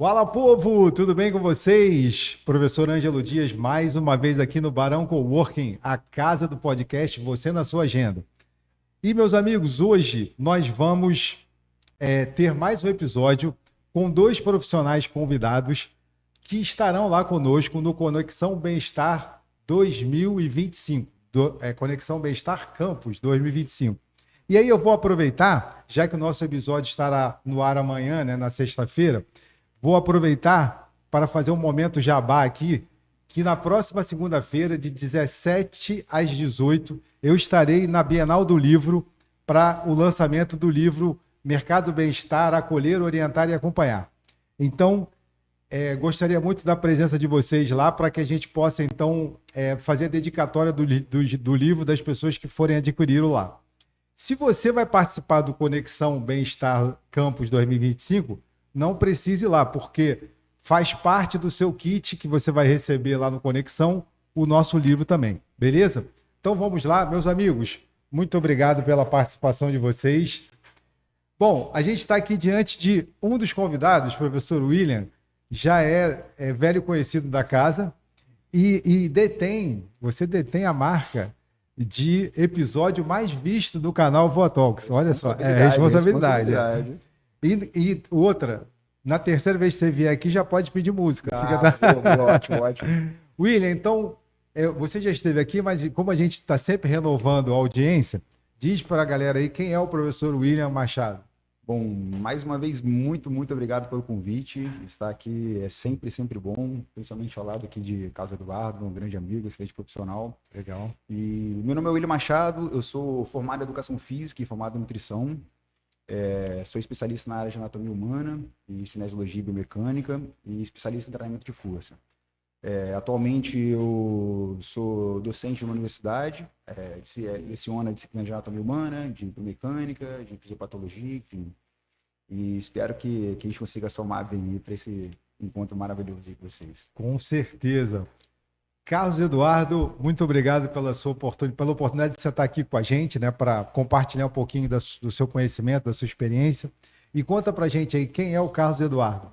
Fala, povo! Tudo bem com vocês? Professor Ângelo Dias, mais uma vez aqui no Barão Coworking, a casa do podcast, você na sua agenda. E, meus amigos, hoje nós vamos ter mais um episódio com dois profissionais convidados que estarão lá conosco no Conexão Bem-Estar 2025, Conexão Bem-Estar Campus 2025. E aí eu vou aproveitar, já que o nosso episódio estará no ar amanhã, né, na sexta-feira, vou aproveitar para fazer um momento jabá aqui, que na próxima segunda-feira, de 17 às 18, eu estarei na Bienal do Livro para o lançamento do livro Mercado do Bem-Estar, Acolher, Orientar e Acompanhar. Então, gostaria muito da presença de vocês lá para que a gente possa, então, fazer a dedicatória do livro das pessoas que forem adquirir lá. Se você vai participar do Conexão Bem-Estar Campus 2025, não precise ir lá, porque faz parte do seu kit que você vai receber lá no Conexão, o nosso livro também, beleza? Então vamos lá, meus amigos, muito obrigado pela participação de vocês. Bom, a gente está aqui diante de um dos convidados, professor William, já é velho conhecido da casa e você detém a marca de episódio mais visto do canal Votalks. Olha só, responsabilidade. E outra, na terceira vez que você vier aqui, já pode pedir música. Ótimo. William, então, você já esteve aqui, mas como a gente está sempre renovando a audiência, diz para a galera aí quem é o professor William Machado. Bom, mais uma vez, muito obrigado pelo convite. Estar aqui é sempre bom, principalmente ao lado aqui de Carlos Eduardo, um grande amigo, excelente profissional. Legal. E meu nome é William Machado, eu sou formado em Educação Física e formado em Nutrição. Sou especialista na área de anatomia humana e cinesiologia e biomecânica e especialista em treinamento de força. Atualmente eu sou docente de uma universidade, leciono a disciplina de anatomia humana, de biomecânica, de fisiopatologia, enfim. E espero que a gente consiga somar bem para esse encontro maravilhoso aí com vocês. Com certeza. Carlos Eduardo, muito obrigado pela oportunidade de você estar aqui com a gente, né, para compartilhar um pouquinho do seu conhecimento, da sua experiência. E conta para a gente aí, quem é o Carlos Eduardo?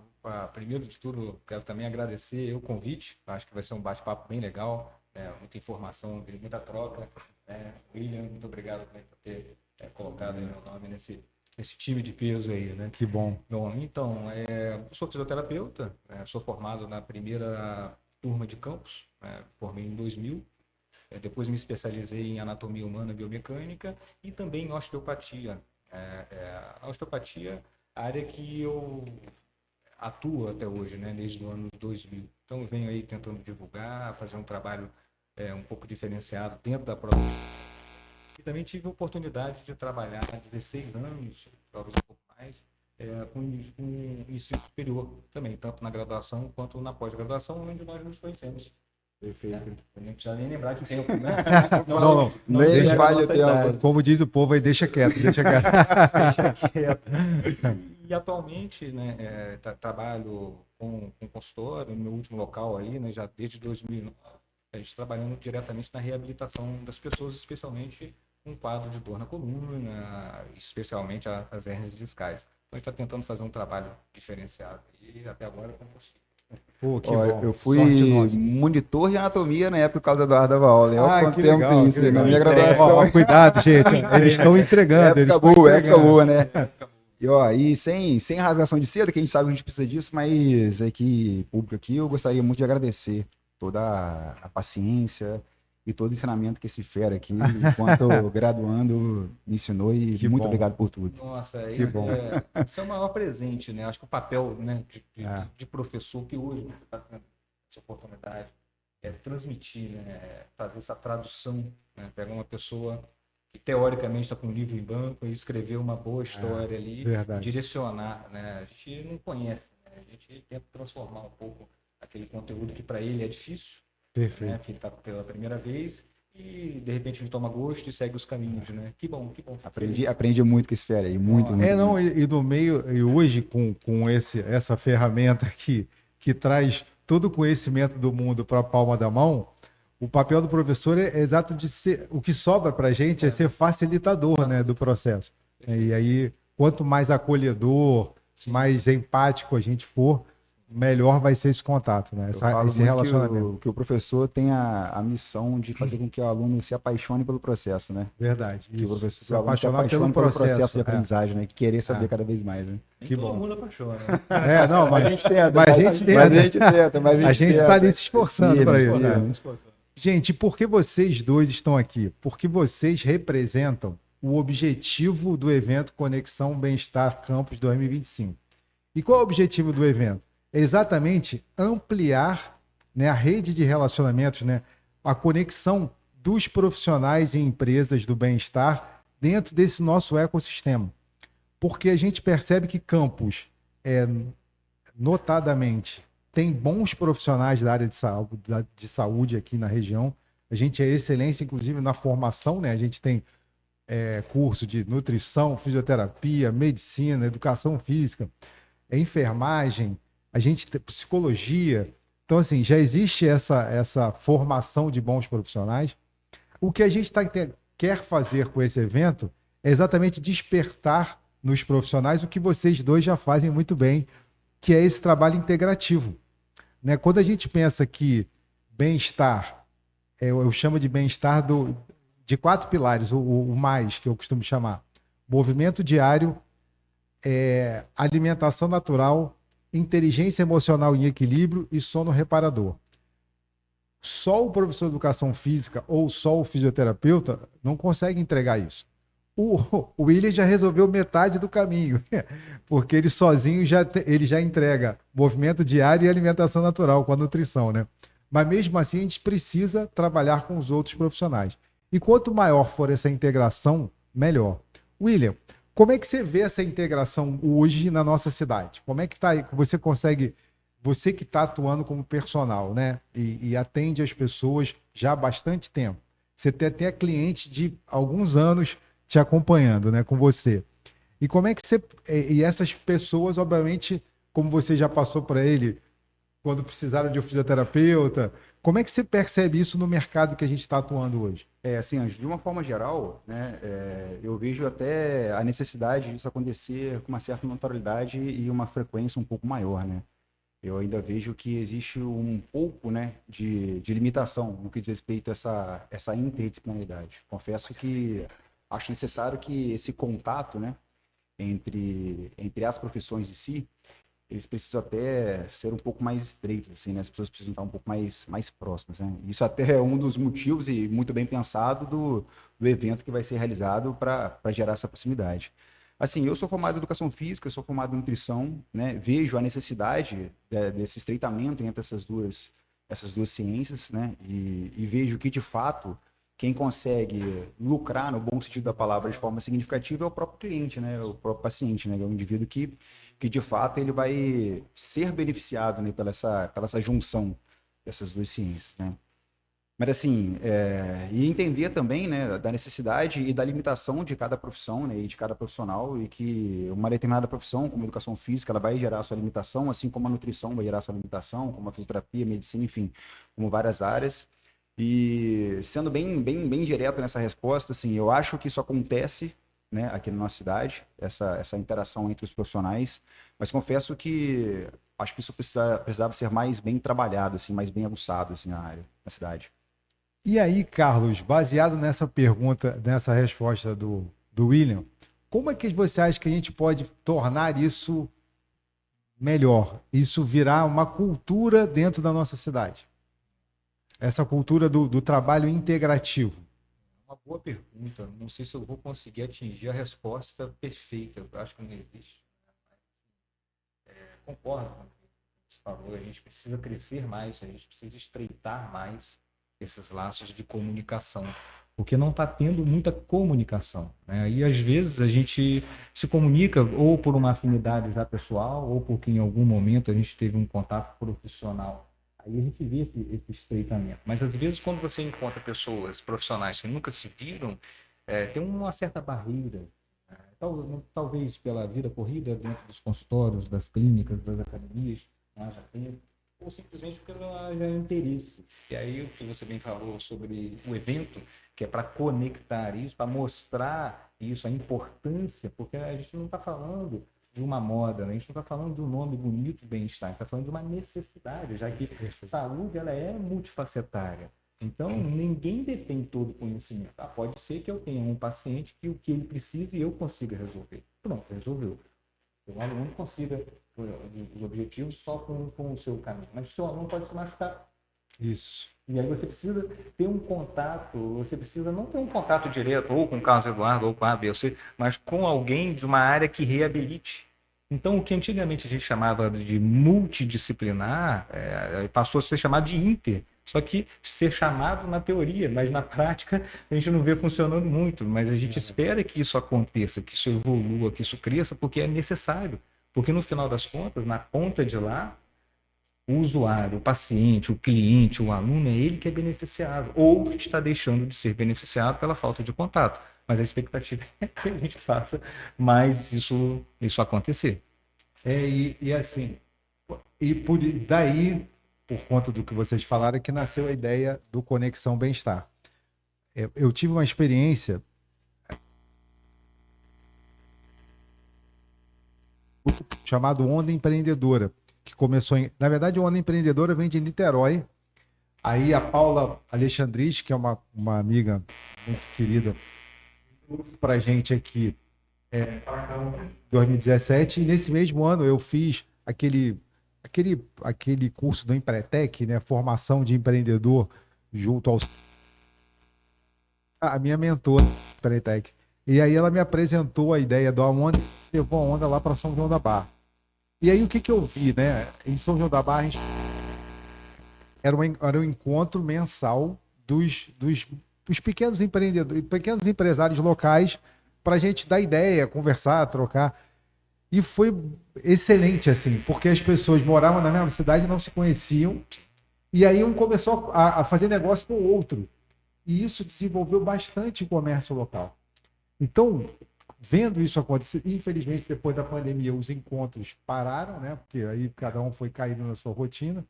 Primeiro de tudo, quero também agradecer o convite. Acho que vai ser um bate-papo bem legal, muita informação, muita troca. William, muito obrigado por ter colocado aí meu nome nesse time de peso aí, né? Que bom. Bom, então, eu sou fisioterapeuta, sou formado na primeira turma de campus, formei em 2000. Depois me especializei em anatomia humana e biomecânica e também em osteopatia. A osteopatia, a área que eu atuo até hoje, né, desde o ano 2000. Então eu venho aí tentando divulgar, fazer um trabalho um pouco diferenciado dentro da própria. E também tive a oportunidade de trabalhar há 16 anos, talvez um pouco mais, com ensino superior também, tanto na graduação quanto na pós-graduação, onde nós nos conhecemos. Perfeito. A gente já nem lembrar de tempo, né? Não. Nem vale o tempo. Como diz o povo aí, deixa quieto. Deixa quieto. E atualmente, né, trabalho com consultório, no meu último local aí, né, já desde 2009, a gente trabalhando diretamente na reabilitação das pessoas, especialmente com quadro de dor na coluna, especialmente as hérnias discais. Então a gente está tentando fazer um trabalho diferenciado e até agora eu consigo. Pô, que bom. Eu fui monitor de anatomia na época que o Carlos Eduardo dava aula. Que legal, tem isso na minha graduação. Cuidado, gente. Eles estão entregando. Época boa, né? E sem rasgação de seda, que a gente sabe que a gente precisa disso, mas aqui, público aqui, eu gostaria muito de agradecer toda a paciência e todo o ensinamento que esse fera aqui, enquanto graduando, me ensinou e muito obrigado por tudo. Nossa, isso é o maior presente, né? Acho que o papel, né, de professor que hoje está tendo essa oportunidade é transmitir, né, fazer essa tradução, né, pegar uma pessoa que teoricamente está com um livro em banco e escrever uma boa história ali, direcionar, né? A gente não conhece, né? A gente tenta transformar um pouco aquele conteúdo que para ele é difícil. Perfeito. Né, que ele está pela primeira vez e de repente ele toma gosto e segue os caminhos, né? Que bom. Aprendi muito com esse fera aí, muito. E no meio, e hoje com essa ferramenta aqui, que traz todo o conhecimento do mundo para a palma da mão, o papel do professor é exato de ser, o que sobra para a gente é ser facilitador, né, do processo. E aí, quanto mais acolhedor, mais empático a gente for, melhor vai ser esse contato, né? Eu falo Esse muito relacionamento. que o professor tem a missão de fazer com que o aluno se apaixone pelo processo, né? Verdade, Que o isso. professor, Se que o aluno se apaixonar pelo apaixone pelo processo processo. de aprendizagem, né? Que querer saber É. cada vez mais, né? Nem Que todo bom. mundo apaixona. Não, Mas a gente tenta, mas a gente tenta. mas a gente tenta, mas A gente está ali se esforçando para isso. Firme, Né? firme. Gente, por que vocês dois estão aqui? Porque vocês representam o objetivo do evento Conexão Bem-Estar Campus 2025. E qual é o objetivo do evento? É exatamente ampliar, né, a rede de relacionamentos, né, a conexão dos profissionais e empresas do bem-estar dentro desse nosso ecossistema. Porque a gente percebe que campus, notadamente, tem bons profissionais da área de saúde aqui na região. A gente é excelência, inclusive, na formação, né? A gente tem curso de nutrição, fisioterapia, medicina, educação física, enfermagem, a gente tem psicologia. Então, assim, já existe essa formação de bons profissionais. O que a gente quer fazer com esse evento é exatamente despertar nos profissionais o que vocês dois já fazem muito bem, que é esse trabalho integrativo. Né? Quando a gente pensa que bem-estar, eu chamo de bem-estar de 4 pilares, o mais, que eu costumo chamar: movimento diário, alimentação natural, inteligência emocional em equilíbrio e sono reparador. Só o professor de educação física ou só o fisioterapeuta não consegue entregar isso. O William já resolveu metade do caminho, porque ele sozinho ele já entrega movimento diário e alimentação natural com a nutrição, né? Mas mesmo assim a gente precisa trabalhar com os outros profissionais. E quanto maior for essa integração, melhor. William, como é que você vê essa integração hoje na nossa cidade? Como é que você consegue, você que está atuando como personal, né? E atende as pessoas já há bastante tempo. Você tem até clientes de alguns anos te acompanhando, né, com você. E como é que você... E essas pessoas, obviamente, como você já passou para ele, quando precisaram de um fisioterapeuta, como é que você percebe isso no mercado que a gente está atuando hoje? Assim, Ângelo, de uma forma geral, né, eu vejo até a necessidade disso acontecer com uma certa naturalidade e uma frequência um pouco maior, né? Eu ainda vejo que existe um pouco, né, de limitação no que diz respeito a essa interdisciplinaridade. Confesso que acho necessário que esse contato, né, entre as profissões em si, eles precisam até ser um pouco mais estreitos, assim, né? As pessoas precisam estar um pouco mais próximas, né? Isso até é um dos motivos, e muito bem pensado, do evento que vai ser realizado para gerar essa proximidade. Assim, eu sou formado em educação física, eu sou formado em nutrição, né? Vejo a necessidade desse estreitamento entre essas duas ciências, né? E vejo que, de fato, quem consegue lucrar, no bom sentido da palavra, de forma significativa é o próprio cliente, né? O próprio paciente, né? É um indivíduo que de fato ele vai ser beneficiado, né, pela essa junção dessas duas ciências, né? Mas assim, e entender também, né, da necessidade e da limitação de cada profissão, né, e de cada profissional, e que uma determinada profissão, como a educação física, ela vai gerar a sua limitação, assim como a nutrição vai gerar a sua limitação, como a fisioterapia, a medicina, enfim, como várias áreas. E sendo bem direto nessa resposta, assim, eu acho que isso acontece, né, aqui na nossa cidade, essa interação entre os profissionais, mas confesso que acho que isso precisava ser mais bem trabalhado, assim, mais bem aguçado, assim, na cidade. E aí, Carlos, baseado nessa pergunta, nessa resposta do William, como é que você acha que a gente pode tornar isso melhor? Isso virar uma cultura dentro da nossa cidade? Essa cultura do trabalho integrativo. Uma boa pergunta. Não sei se eu vou conseguir atingir a resposta perfeita. Eu acho que não existe. Concordo com o que você falou. A gente precisa crescer mais, a gente precisa estreitar mais esses laços de comunicação, porque não está tendo muita comunicação, né? E às vezes a gente se comunica ou por uma afinidade já pessoal, ou porque em algum momento a gente teve um contato profissional. Aí a gente vê esse estreitamento. Mas às vezes quando você encontra pessoas profissionais que nunca se viram, tem uma certa barreira, né? Talvez pela vida corrida dentro dos consultórios, das clínicas, das academias, não haja tempo, ou simplesmente porque não haja interesse. E aí o que você bem falou sobre o evento, que é para conectar isso, para mostrar isso, a importância, porque a gente não está falando de uma moda, né? A gente não está falando de um nome bonito, bem-estar, a gente está falando de uma necessidade, já que saúde ela é multifacetária. Então, ninguém detém todo o conhecimento. Pode ser que eu tenha um paciente que o que ele precisa e eu consiga resolver. Pronto, resolveu. O aluno consiga os objetivos só com o seu caminho. Mas o seu aluno pode se machucar. Isso. E aí você precisa ter um contato, você precisa não ter um contato direto, ou com o Carlos Eduardo, ou com a A, B ou C, mas com alguém de uma área que reabilite. Então, o que antigamente a gente chamava de multidisciplinar, passou a ser chamado de inter. Só que ser chamado na teoria, mas na prática a gente não vê funcionando muito. Mas a gente espera que isso aconteça, que isso evolua, que isso cresça, porque é necessário. Porque no final das contas, na ponta de lá, o usuário, o paciente, o cliente, o aluno, é ele que é beneficiado. Ou está deixando de ser beneficiado pela falta de contato. Mas a expectativa é que a gente faça mais isso acontecer. E assim, daí, por conta do que vocês falaram, que nasceu a ideia do Conexão Bem-Estar. Eu tive uma experiência chamado Onda Empreendedora, que começou na verdade, a Onda Empreendedora vem de Niterói. Aí a Paula Alexandrich, que é uma amiga muito querida, para a gente aqui, 2017, e nesse mesmo ano eu fiz aquele curso do Empretec, né, formação de empreendedor, junto ao a minha mentora Empretec. E aí ela me apresentou a ideia da Onda, levou a Onda lá para São João da Barra. E aí o que eu vi, né? Em São João da Barra, era um encontro mensal dos pequenos empreendedores, pequenos empresários locais, para a gente dar ideia, conversar, trocar. E foi excelente, assim, porque as pessoas moravam na mesma cidade e não se conheciam. E aí um começou a fazer negócio com o outro. E isso desenvolveu bastante o comércio local. Então, vendo isso acontecer, infelizmente, depois da pandemia, os encontros pararam, né? Porque aí cada um foi caindo na sua rotina.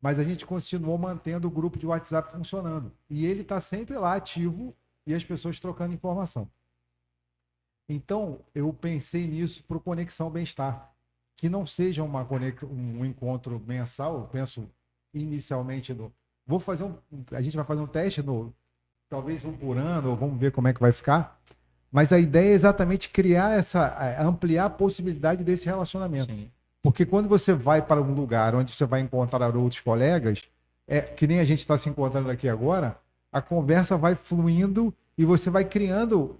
Mas a gente continuou mantendo o grupo de WhatsApp funcionando. E ele está sempre lá ativo e as pessoas trocando informação. Então, eu pensei nisso para o Conexão Bem-Estar, que não seja um encontro mensal. Eu penso inicialmente a gente vai fazer um teste, talvez um por ano, ou vamos ver como é que vai ficar. Mas a ideia é exatamente ampliar a possibilidade desse relacionamento. Sim. Porque quando você vai para um lugar onde você vai encontrar outros colegas, que nem a gente está se encontrando aqui agora, a conversa vai fluindo e você vai criando,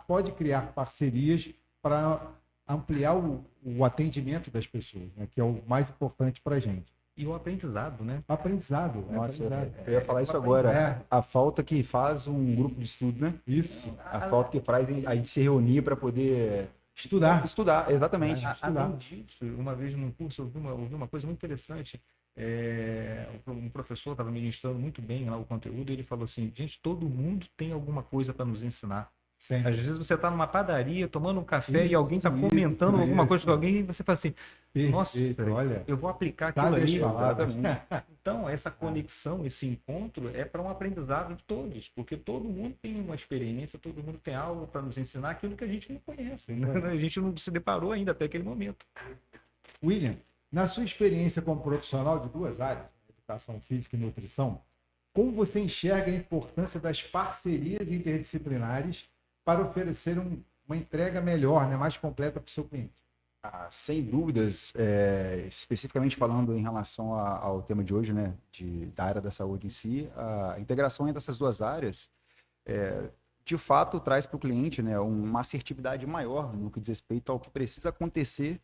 pode criar parcerias para ampliar o atendimento das pessoas, né, que é o mais importante para a gente. E o aprendizado, né? Aprendizado. Nossa, eu ia falar isso agora. A falta que faz um grupo de estudo, né? Isso. A falta que faz a gente se reunir para poder estudar. Estudar, exatamente. Além disso, uma vez num curso eu ouvi uma coisa muito interessante. Um professor estava ministrando muito bem lá o conteúdo e ele falou assim: gente, todo mundo tem alguma coisa para nos ensinar. Sim. Às vezes você está numa padaria tomando um café e alguém está comentando alguma coisa com alguém e você fala assim: nossa, olha, eu vou aplicar aquilo ali. Então, essa conexão, esse encontro é para um aprendizado de todos, porque todo mundo tem uma experiência, todo mundo tem algo para nos ensinar aquilo que a gente não conhece, né? A gente não se deparou ainda até aquele momento. William, na sua experiência como profissional de duas áreas, educação física e nutrição, como você enxerga a importância das parcerias interdisciplinares para oferecer uma entrega melhor, né, mais completa para o seu cliente? Sem dúvidas, especificamente falando em relação ao tema de hoje, né, da área da saúde em si, a integração entre essas duas áreas, de fato, traz para o cliente, né, uma assertividade maior no que diz respeito ao que precisa acontecer,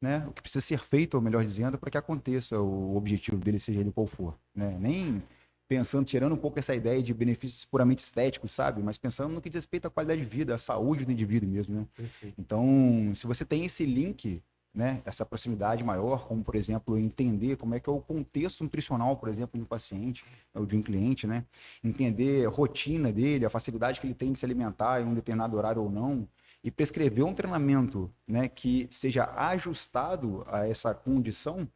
né, o que precisa ser feito, ou melhor dizendo, para que aconteça o objetivo dele, seja ele qual for, né? Nem pensando, tirando um pouco essa ideia de benefícios puramente estéticos, sabe? Mas pensando no que diz respeito à qualidade de vida, à saúde do indivíduo mesmo, né? Perfeito. Então, se você tem esse link, né, essa proximidade maior, como, por exemplo, entender como é que é o contexto nutricional, por exemplo, de um paciente ou de um cliente, né? Entender a rotina dele, a facilidade que ele tem de se alimentar em um determinado horário ou não, e prescrever um treinamento, né, que seja ajustado a essa condição,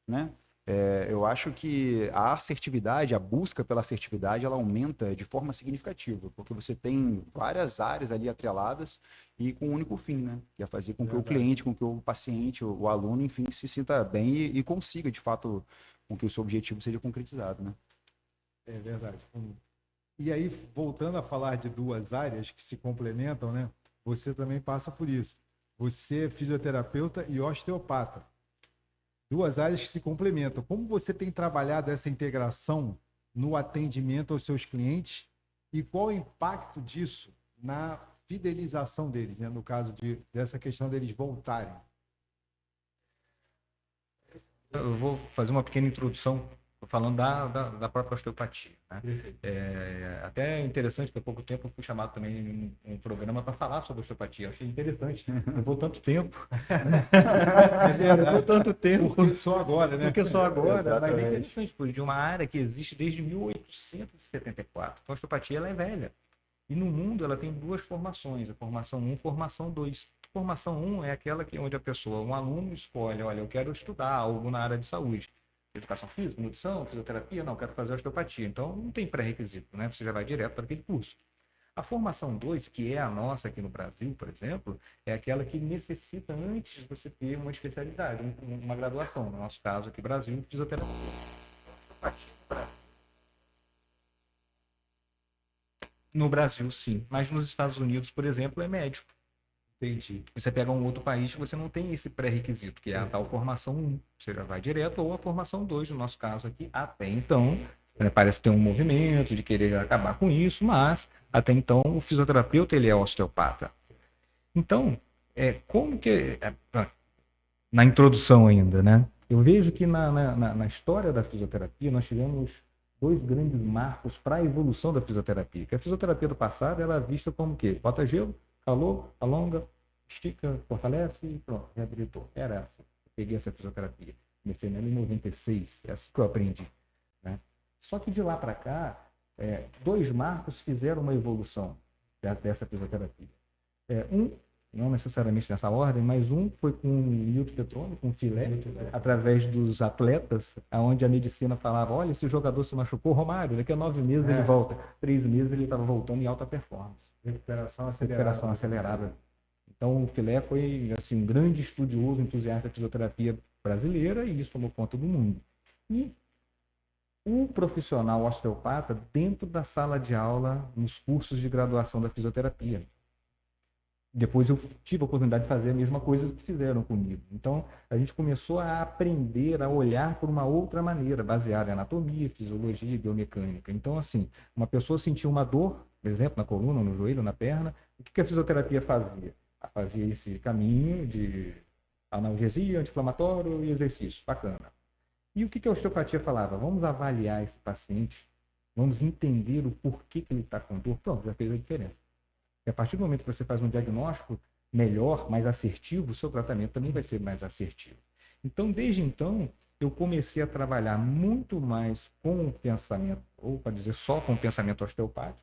né? Eu acho que a assertividade, a busca pela assertividade, ela aumenta de forma significativa, porque você tem várias áreas ali atreladas e com um único fim, né? Que é fazer com que o cliente, com que o paciente, o aluno, enfim, se sinta bem e consiga, de fato, com que o seu objetivo seja concretizado, né? É verdade. E aí, voltando a falar de duas áreas que se complementam, né? Você também passa por isso. Você é fisioterapeuta e osteopata. Duas áreas que se complementam. Como você tem trabalhado essa integração no atendimento aos seus clientes e qual o impacto disso na fidelização deles, né? No caso dessa questão deles voltarem? Eu vou fazer uma pequena introdução falando da própria osteopatia, né? Até é interessante que há pouco tempo eu fui chamado também em um programa para falar sobre osteopatia. Eu achei interessante. Levou tanto tempo. Levou tanto tempo. Porque só agora, né? Porque só agora. Exatamente. Mas é interessante, de uma área que existe desde 1874. Então a osteopatia ela é velha. E no mundo ela tem duas formações, a formação 1 e a formação 2. Formação 1 é aquela onde a pessoa, um aluno escolhe, olha, eu quero estudar algo na área de saúde. Educação física, nutrição, fisioterapia, não, quero fazer osteopatia. Então não tem pré-requisito, né? Você já vai direto para aquele curso. A formação 2, que é a nossa aqui no Brasil, por exemplo, é aquela que necessita antes de você ter uma especialidade, uma graduação. No nosso caso aqui no Brasil, fisioterapia. No Brasil, sim. Mas nos Estados Unidos, por exemplo, é médico. Entendi. Você pega um outro país que você não tem esse pré-requisito, que é a tal formação 1. Você já vai direto, ou a formação 2, no nosso caso aqui, até então. Parece ter um movimento de querer acabar com isso, mas até então o fisioterapeuta ele é osteopata. Então, como que... na introdução ainda, né? Eu vejo que na história da fisioterapia nós tivemos dois grandes marcos para a evolução da fisioterapia. Que a fisioterapia do passado ela é vista como o quê? Bota gelo, calor, alonga, estica, fortalece e pronto, reabilitou. Era essa. Eu peguei essa fisioterapia. Comecei nela em 96, é assim que eu aprendi. Né? Só que de lá para cá, dois marcos fizeram uma evolução dessa fisioterapia. Não necessariamente nessa ordem, mas um foi com o Nilton Petroni, com o filé, através dos atletas, onde a medicina falava, olha, esse jogador se machucou, Romário, daqui a 9 meses ele volta. 3 meses ele estava voltando em alta performance. Recuperação acelerada. Então, o filé foi assim, um grande estudioso, entusiasta da fisioterapia brasileira, e isso tomou conta do mundo. E o profissional osteopata dentro da sala de aula, nos cursos de graduação da fisioterapia. Depois eu tive a oportunidade de fazer a mesma coisa que fizeram comigo. Então, a gente começou a aprender a olhar por uma outra maneira, baseada em anatomia, fisiologia e biomecânica. Então, assim, uma pessoa sentia uma dor, por exemplo, na coluna, no joelho, na perna, o que a fisioterapia fazia? Ela fazia esse caminho de analgesia, anti-inflamatório e exercício. Bacana. E o que a osteopatia falava? Vamos avaliar esse paciente, vamos entender o porquê que ele está com dor. Pronto, já fez a diferença. E a partir do momento que você faz um diagnóstico melhor, mais assertivo, o seu tratamento também vai ser mais assertivo. Então, desde então, eu comecei a trabalhar muito mais com o pensamento, ou para dizer só com o pensamento osteopático,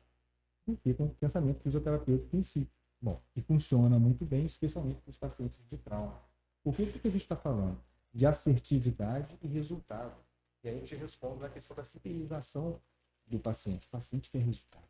do que com o pensamento fisioterapêutico em si. Bom, que funciona muito bem, especialmente para os pacientes de trauma. Por que a gente está falando? De assertividade e resultado. E aí a gente responde na questão da fidelização do paciente. O paciente quer resultado.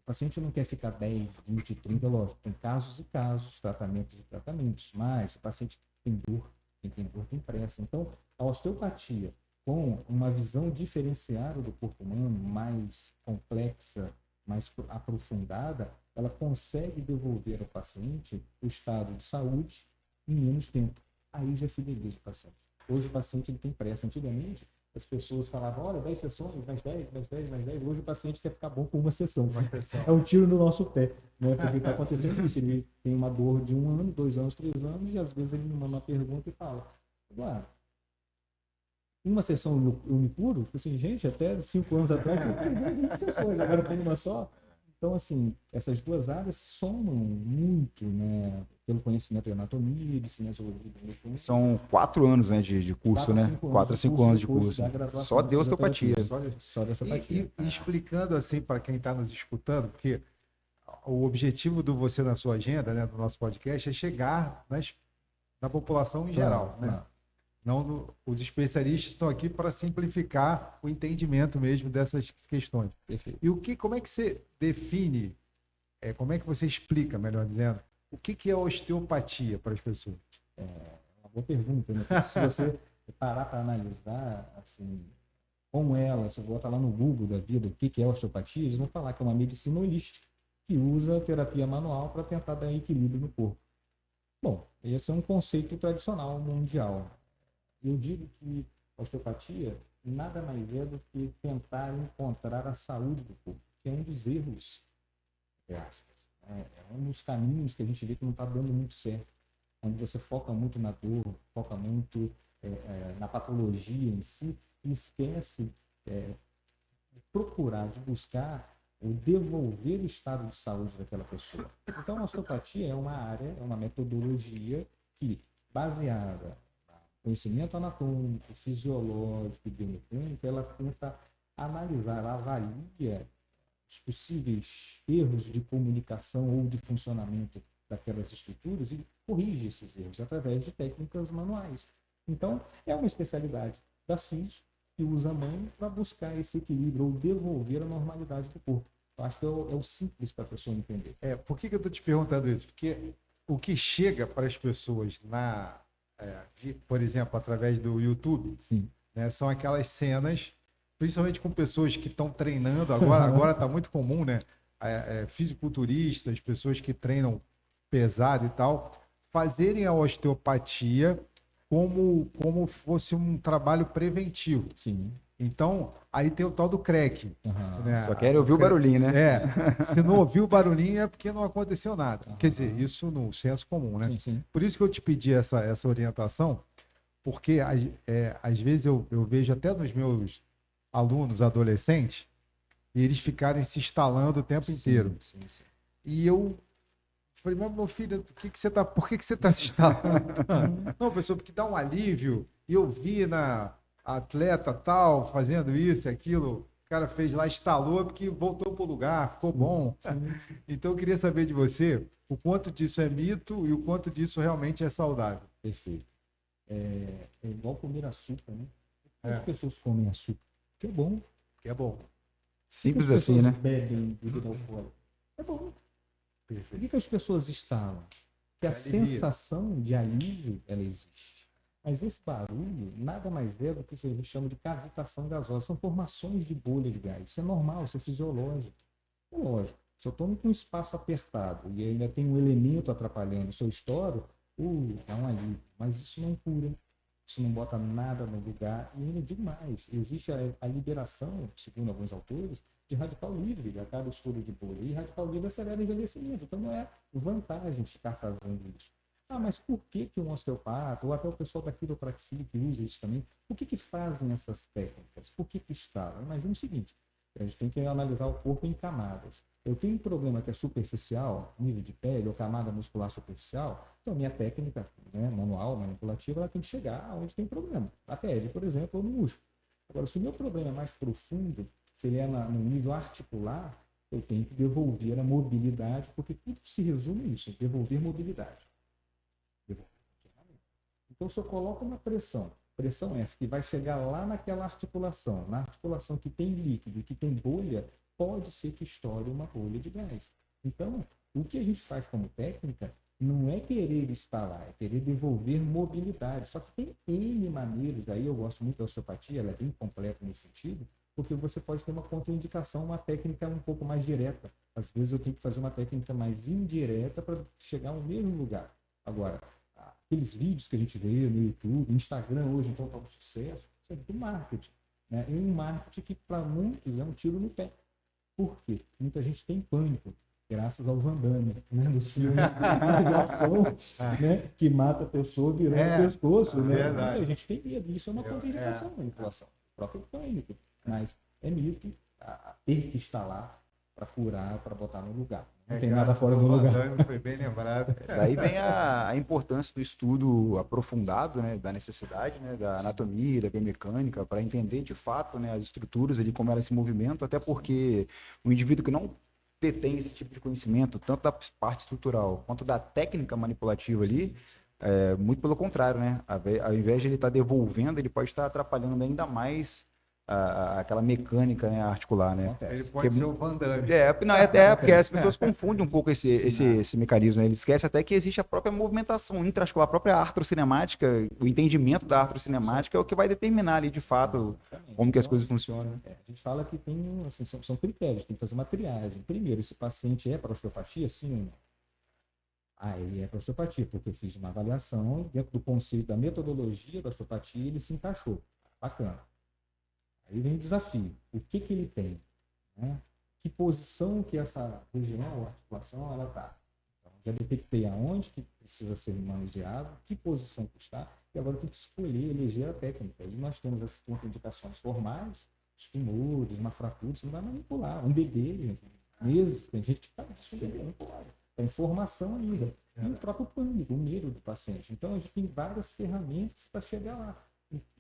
O paciente não quer ficar 10, 20, 30, lógico, tem casos e casos, tratamentos e tratamentos, mas o paciente tem dor, quem tem dor tem pressa. Então, a osteopatia, com uma visão diferenciada do corpo humano, mais complexa, mais aprofundada, ela consegue devolver ao paciente o estado de saúde em menos tempo. Aí já fideliza o paciente. Hoje o paciente ele tem pressa. Antigamente, as pessoas falavam, olha, 10 sessões, mais 10, mais 10, mais 10. Hoje o paciente quer ficar bom com uma sessão. É um tiro no nosso pé, né? Porque está acontecendo isso. Ele tem uma dor de 1 ano, 2 anos, 3 anos, e às vezes ele me manda uma pergunta e fala, uma sessão eu me curo? Assim, gente, até 5 anos atrás, eu tenho 20 sessões, agora eu tenho uma só. Então, assim, essas duas áreas se somam muito, né? Pelo conhecimento de anatomia, de cinesiologia. São 4 anos, né, de curso, 4 a 5 anos de curso. Só de osteopatia. Só de osteopatia. E explicando assim para quem está nos escutando, porque o objetivo do Você na Sua Agenda, né, do nosso podcast, é chegar na população em geral, né? Os especialistas estão aqui para simplificar o entendimento mesmo dessas questões. Perfeito. E como é que você define, como é que você explica, melhor dizendo, o que é osteopatia para as pessoas? É uma boa pergunta, né? Porque se você parar para analisar, assim, com ela, se você botar lá no Google da vida o que é osteopatia, eles vão falar que é uma medicina holística que usa terapia manual para tentar dar equilíbrio no corpo. Bom, esse é um conceito tradicional mundial. Eu digo que a osteopatia nada mais é do que tentar encontrar a saúde do corpo, que é um dos erros, entre aspas. É um dos caminhos que a gente vê que não está dando muito certo, onde você foca muito na dor, foca muito na patologia em si, e esquece de procurar, de buscar ou devolver o estado de saúde daquela pessoa. Então, a osteopatia é uma área, é uma metodologia que, baseada conhecimento anatômico, fisiológico e biomecânico, ela tenta analisar, avalia os possíveis erros de comunicação ou de funcionamento daquelas estruturas e corrige esses erros através de técnicas manuais. Então, é uma especialidade da física que usa a mão para buscar esse equilíbrio ou devolver a normalidade do corpo. Eu acho que é o simples para a pessoa entender. Por que eu estou te perguntando isso? Porque o que chega para as pessoas por exemplo, através do YouTube, né, são aquelas cenas, principalmente com pessoas que estão treinando, agora está muito comum, né? Fisiculturistas, pessoas que treinam pesado e tal, fazerem a osteopatia como fosse um trabalho preventivo. Sim. Então, aí tem o tal do crack. Né? Só querem ouvir o barulhinho, né? Se não ouviu o barulhinho é porque não aconteceu nada. Quer dizer, isso no senso comum, né? Sim, sim. Por isso que eu te pedi essa orientação, porque às vezes eu vejo até nos meus alunos adolescentes, e eles ficarem se instalando o tempo inteiro. Sim. E eu falei, mas meu filho, por que você está se instalando? Não, professor, porque dá um alívio. E eu vi na atleta tal, fazendo isso e aquilo, o cara fez lá, instalou, porque voltou para o lugar, ficou bom. Sim. Então eu queria saber de você o quanto disso é mito e o quanto disso realmente é saudável. Perfeito. É igual comer açúcar, né? As É. pessoas comem açúcar, que é bom. Que é bom. Simples Por que as assim, pessoas né? bebem bebida alcoólica? É bom. Por que as pessoas instalam? Que a alivia. sensação de alívio, ela existe. Mas esse barulho nada mais é do que a gente chama de cavitação gasosa. São formações de bolha de gás. Isso é normal, isso é fisiológico. É lógico. Se eu estou com um espaço apertado e ainda tem um elemento atrapalhando, se eu estouro, dá um alívio. Mas isso não cura. Isso não bota nada no lugar. E ainda digo mais, existe a liberação, segundo alguns autores, de radical livre a cada estudo de bolha. E radical livre acelera o envelhecimento. Então não é vantagem ficar fazendo isso. Mas por que um osteopata, ou até o pessoal da quiropraxia que usa isso também, por que fazem essas técnicas? Por que instalam? Imagina o seguinte, a gente tem que analisar o corpo em camadas. Eu tenho um problema que é superficial, nível de pele ou camada muscular superficial, então minha técnica, né, manual, manipulativa, ela tem que chegar aonde tem problema. Na pele, por exemplo, ou no músculo. Agora, se o meu problema é mais profundo, se ele é no nível articular, eu tenho que devolver a mobilidade, porque tudo se resume a isso, devolver mobilidade. Então, se eu coloco uma pressão essa que vai chegar lá naquela articulação, na articulação que tem líquido e que tem bolha, pode ser que estoure uma bolha de gás. Então, o que a gente faz como técnica não é querer instalar, é querer devolver mobilidade. Só que tem N maneiras, aí eu gosto muito da osteopatia, ela é bem completa nesse sentido, porque você pode ter uma contraindicação, uma técnica um pouco mais direta. Às vezes eu tenho que fazer uma técnica mais indireta para chegar ao mesmo lugar. Agora, aqueles vídeos que a gente vê no YouTube, Instagram hoje, então está um sucesso, isso é do marketing. Né? E um marketing que para muitos é um tiro no pé. Por quê? Muita gente tem pânico, graças ao Van Damme, né? Nos filmes de ação, né? Que mata a pessoa virando o pescoço. Né? Muita gente tem medo, isso é uma contraindicação da manipulação, o próprio pânico. Mas é mito ter que instalar para curar, para botar no lugar. Não tem nada fora do lugar. Foi bem lembrado. Daí vem a importância do estudo aprofundado, né, da necessidade, né, da anatomia, da biomecânica, para entender de fato, né, as estruturas ali, como elas se movimentam, até porque o indivíduo que não detém esse tipo de conhecimento, tanto da parte estrutural quanto da técnica manipulativa ali, Muito pelo contrário, né? Ao invés de ele estar devolvendo, ele pode estar atrapalhando ainda mais aquela mecânica, né, articular, né? Ele pode ser o Van Damme. Não, até porque as pessoas confundem um pouco esse mecanismo, né? Eles esquecem até que existe a própria movimentação intraarticular, a própria artrocinemática, o entendimento da artrocinemática é o que vai determinar ali, de fato, como que as coisas funcionam. A gente fala que tem, assim, são critérios, tem que fazer uma triagem. Primeiro, esse paciente é para osteopatia, sim ou não? Aí é para osteopatia, porque eu fiz uma avaliação dentro do conceito da metodologia da osteopatia, ele se encaixou. Bacana. Aí vem o desafio. O que ele tem? Né? Que posição que essa região, articulação, ela está? Então, já detectei aonde que precisa ser manuseado, que posição que está, e agora eu tenho que escolher, eleger a técnica. E nós temos as contraindicações formais, os tumores, uma fratura, você não vai manipular. Um bebê, gente, meses, tem gente que está com bebê, não pode. Tem informação ainda. E o próprio pânico, o medo do paciente. Então, a gente tem várias ferramentas para chegar lá.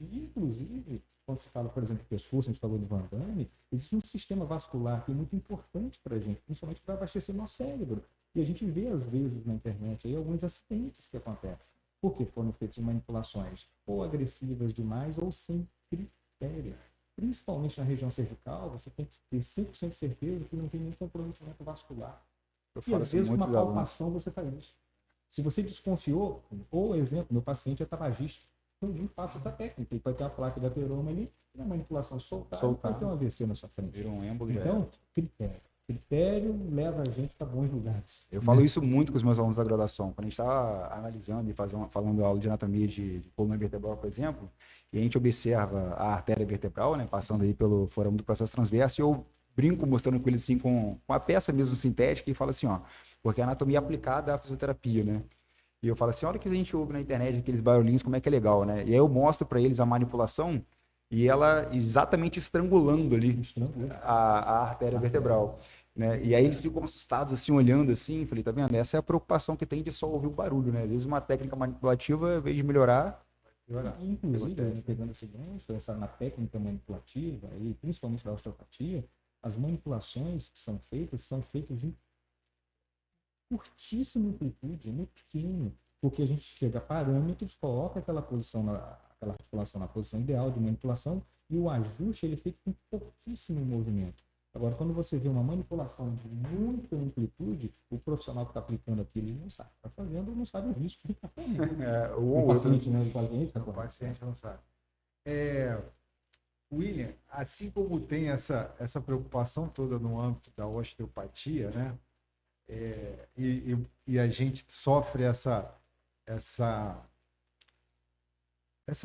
E, inclusive, quando se fala, por exemplo, do pescoço, a gente falou do Van Damme, existe um sistema vascular que é muito importante para a gente, principalmente para abastecer nosso cérebro. E a gente vê, às vezes, na internet, aí, alguns acidentes que acontecem. Porque foram feitas manipulações ou agressivas demais ou sem critério. Principalmente na região cervical, você tem que ter 100% de certeza que não tem nenhum comprometimento vascular. E às vezes, com uma palpação, você faz isso. Se você desconfiou, ou exemplo, meu paciente é tabagista, não faça essa técnica. Ele vai ter uma placa de ateroma ali, na manipulação soltar, vai ter um AVC na sua frente. Vira um êmbolo. Então, critério. Critério leva a gente para bons lugares. Eu falo isso muito com os meus alunos da graduação. Quando a gente está analisando e falando aula de anatomia de coluna vertebral, por exemplo, e a gente observa a artéria vertebral, né, passando aí pelo forame do processo transverso, e eu brinco mostrando com eles assim, com a peça mesmo sintética, e falo assim, ó, porque a anatomia é aplicada à fisioterapia, né? E eu falo assim, olha o que a gente ouve na internet, aqueles barulhinhos, como é que é legal, né? E aí eu mostro para eles a manipulação e ela exatamente estrangulando ali a artéria vertebral, né? E aí eles ficam assustados, assim, olhando assim, falei, tá vendo? Essa é a preocupação que tem de só ouvir o barulho, né? Às vezes uma técnica manipulativa, ao invés de melhorar... Inclusive, pegando esse gancho, na técnica manipulativa, e principalmente da osteopatia, as manipulações que são feitas em curtíssima amplitude, muito pequeno, porque a gente chega a parâmetros, coloca aquela articulação na posição ideal de manipulação e o ajuste ele é feito com pouquíssimo movimento. Agora, quando você vê uma manipulação de muita amplitude, o profissional que está aplicando aquilo, ele não sabe o que está fazendo, não sabe o risco que está fazendo. O paciente, né? O paciente não sabe. William, assim como tem essa preocupação toda no âmbito da osteopatia, né? E a gente sofre essa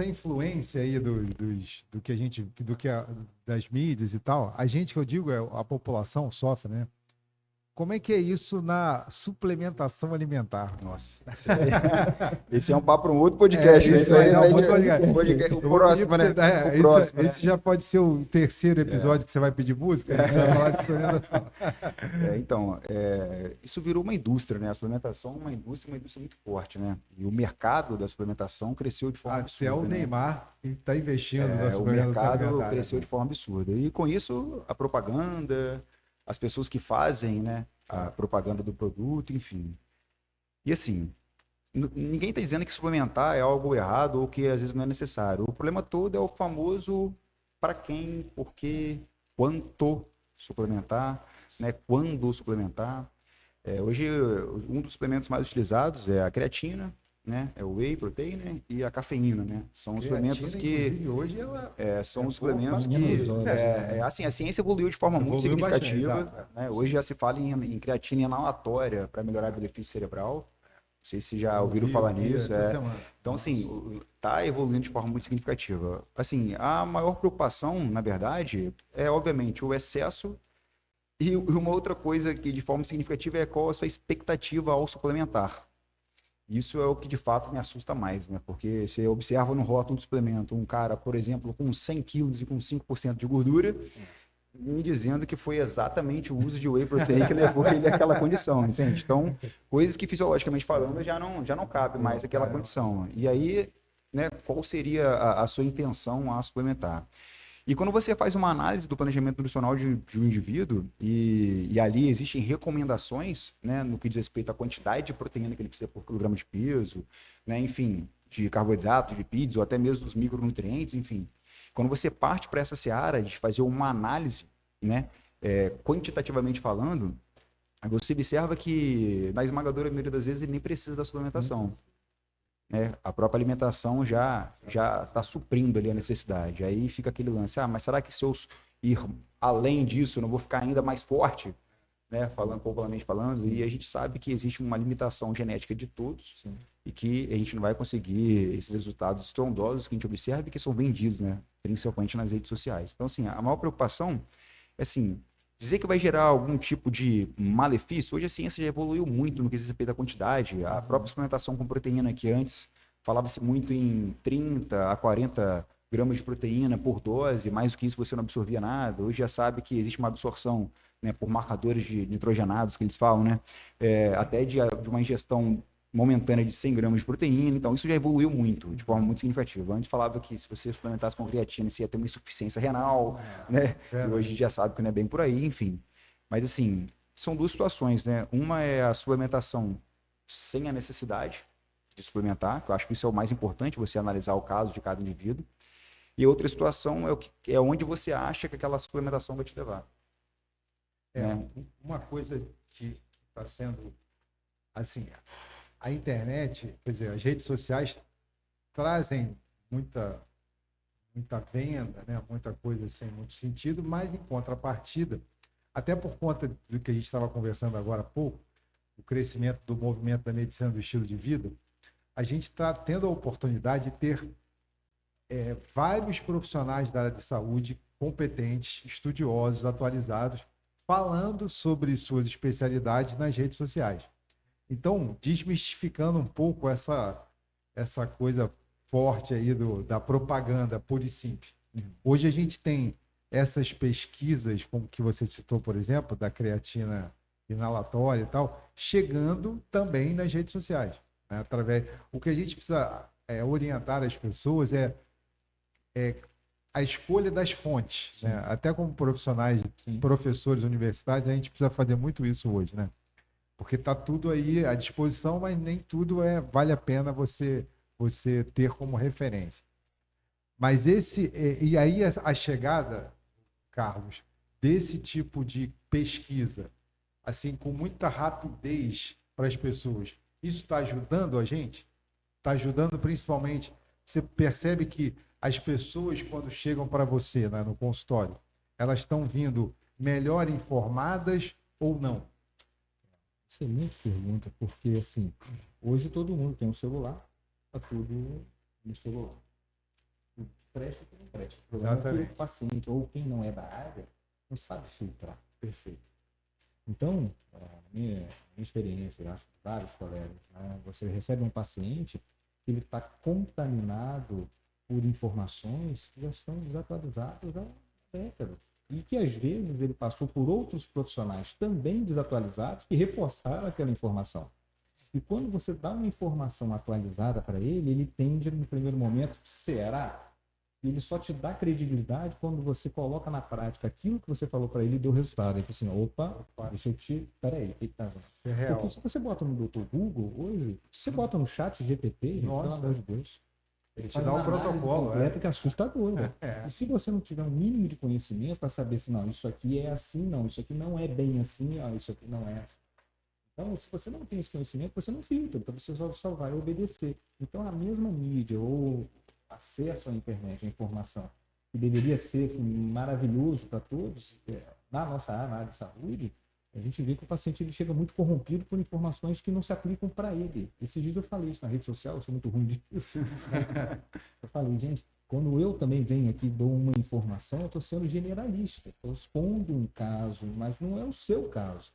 influência aí do que das mídias e tal. A gente, que eu digo, a população sofre, né? Como é que é isso na suplementação alimentar? Nossa, esse é um papo para um outro podcast. O próximo, né? Esse já pode ser o terceiro episódio que você vai pedir música. A gente vai falar de suplementação. Então, isso virou uma indústria, né? A suplementação é uma indústria muito forte, né? E o mercado da suplementação cresceu de forma absurda. Até o Neymar está investindo na suplementação. O mercado cresceu de forma absurda. E com isso, a propaganda... as pessoas que fazem, né, a propaganda do produto, enfim. E assim, ninguém está dizendo que suplementar é algo errado ou que às vezes não é necessário. O problema todo é o famoso para quem, por quê, quanto suplementar, né, quando suplementar. Hoje, um dos suplementos mais utilizados é a creatina, né? É o whey protein, né? E a cafeína, né? São os suplementos que hoje são os suplementos que assim, a ciência evoluiu de forma muito significativa, né? Hoje já se fala em creatina inalatória para melhorar o benefício cerebral. Não sei se já ouviram falar nisso. Então, assim, está evoluindo de forma muito significativa. Assim, a maior preocupação, na verdade, é obviamente o excesso. E uma outra coisa que de forma significativa é qual a sua expectativa ao suplementar. Isso é o que de fato me assusta mais, né? Porque você observa no rótulo do suplemento um cara, por exemplo, com 100 quilos e com 5% de gordura, me dizendo que foi exatamente o uso de whey protein que levou ele àquela condição, entende? Então, coisas que fisiologicamente falando já não cabe mais àquela condição. E aí, né, qual seria a sua intenção a suplementar? E quando você faz uma análise do planejamento nutricional de um indivíduo, e ali existem recomendações, né, no que diz respeito à quantidade de proteína que ele precisa por quilograma de peso, né, enfim, de carboidratos, lipídios, ou até mesmo dos micronutrientes, enfim. Quando você parte para essa seara de fazer uma análise, né, quantitativamente falando, você observa que, na esmagadora maioria das vezes, ele nem precisa da suplementação. Né? A própria alimentação já está suprindo ali a necessidade. Aí fica aquele lance, mas será que se eu ir além disso, eu não vou ficar ainda mais forte? Né? Popularmente falando, e a gente sabe que existe uma limitação genética de todos. Sim. E que a gente não vai conseguir esses resultados estrondosos que a gente observa e que são vendidos, né? Principalmente nas redes sociais. Então, assim, a maior preocupação é, assim, dizer que vai gerar algum tipo de malefício. Hoje a ciência já evoluiu muito no que diz respeito à quantidade. A própria suplementação com proteína, que antes falava-se muito em 30 a 40 gramas de proteína por dose, mais do que isso você não absorvia nada. Hoje já sabe que existe uma absorção, né, por marcadores de nitrogenados, que eles falam, né, até de uma ingestão momentânea de 100 gramas de proteína. Então isso já evoluiu muito, de forma muito significativa. Antes falava que se você suplementasse com creatina, você ia ter uma insuficiência renal, né? E hoje a gente já sabe que não é bem por aí, enfim. Mas assim, são duas situações, né? Uma é a suplementação sem a necessidade de suplementar, que eu acho que isso é o mais importante, você analisar o caso de cada indivíduo. E outra situação é onde você acha que aquela suplementação vai te levar. Né? Uma coisa que está sendo, assim, a internet, quer dizer, as redes sociais trazem muita venda, né? Muita coisa sem muito sentido, mas em contrapartida, até por conta do que a gente estava conversando agora há pouco, o crescimento do movimento da medicina do estilo de vida, a gente está tendo a oportunidade de ter vários profissionais da área de saúde competentes, estudiosos, atualizados, falando sobre suas especialidades nas redes sociais. Então, desmistificando um pouco essa coisa forte aí da propaganda pura e simples. Hoje a gente tem essas pesquisas, como que você citou, por exemplo, da creatina inalatória e tal, chegando também nas redes sociais. Né? O que a gente precisa orientar as pessoas é a escolha das fontes. Né? Até como profissionais, professores universitários, a gente precisa fazer muito isso hoje, né? Porque está tudo aí à disposição, mas nem tudo vale a pena você ter como referência. Mas e aí a chegada, Carlos, desse tipo de pesquisa, assim, com muita rapidez para as pessoas, isso está ajudando a gente? Está ajudando principalmente, você percebe que as pessoas, quando chegam para você, né, no consultório, elas estão vindo melhor informadas ou não? Excelente pergunta, porque assim, hoje todo mundo tem um celular, tá tudo no celular. Tudo presta e não presta. O problema é que o paciente ou quem não é da área não sabe filtrar. Perfeito. Então, minha experiência, eu acho que vários colegas, né, você recebe um paciente que ele está contaminado por informações que já estão desatualizadas há décadas. E que, às vezes, ele passou por outros profissionais também desatualizados que reforçaram aquela informação. E quando você dá uma informação atualizada para ele, ele tende, no primeiro momento, será? E ele só te dá credibilidade quando você coloca na prática aquilo que você falou para ele e deu resultado. Ele fala assim, opa, deixa eu te... Peraí. Porque se você bota no Dr. Google hoje, se você bota no chat GPT, gente, pelo amor de Deus, ele te dá um protocolo que é assustador. E se você não tiver um mínimo de conhecimento para saber se não, isso aqui é assim, não, isso aqui não é bem assim, isso aqui não é assim. Então, se você não tem esse conhecimento, você não filtra, então você só vai obedecer. Então, a mesma mídia ou acesso à internet, à informação, que deveria ser assim, maravilhoso para todos, na nossa área de saúde, a gente vê que o paciente ele chega muito corrompido por informações que não se aplicam para ele. Esses dias eu falei isso na rede social, eu sou muito ruim disso. Eu falei, gente, quando eu também venho aqui e dou uma informação, eu estou sendo generalista, estou expondo um caso, mas não é o seu caso.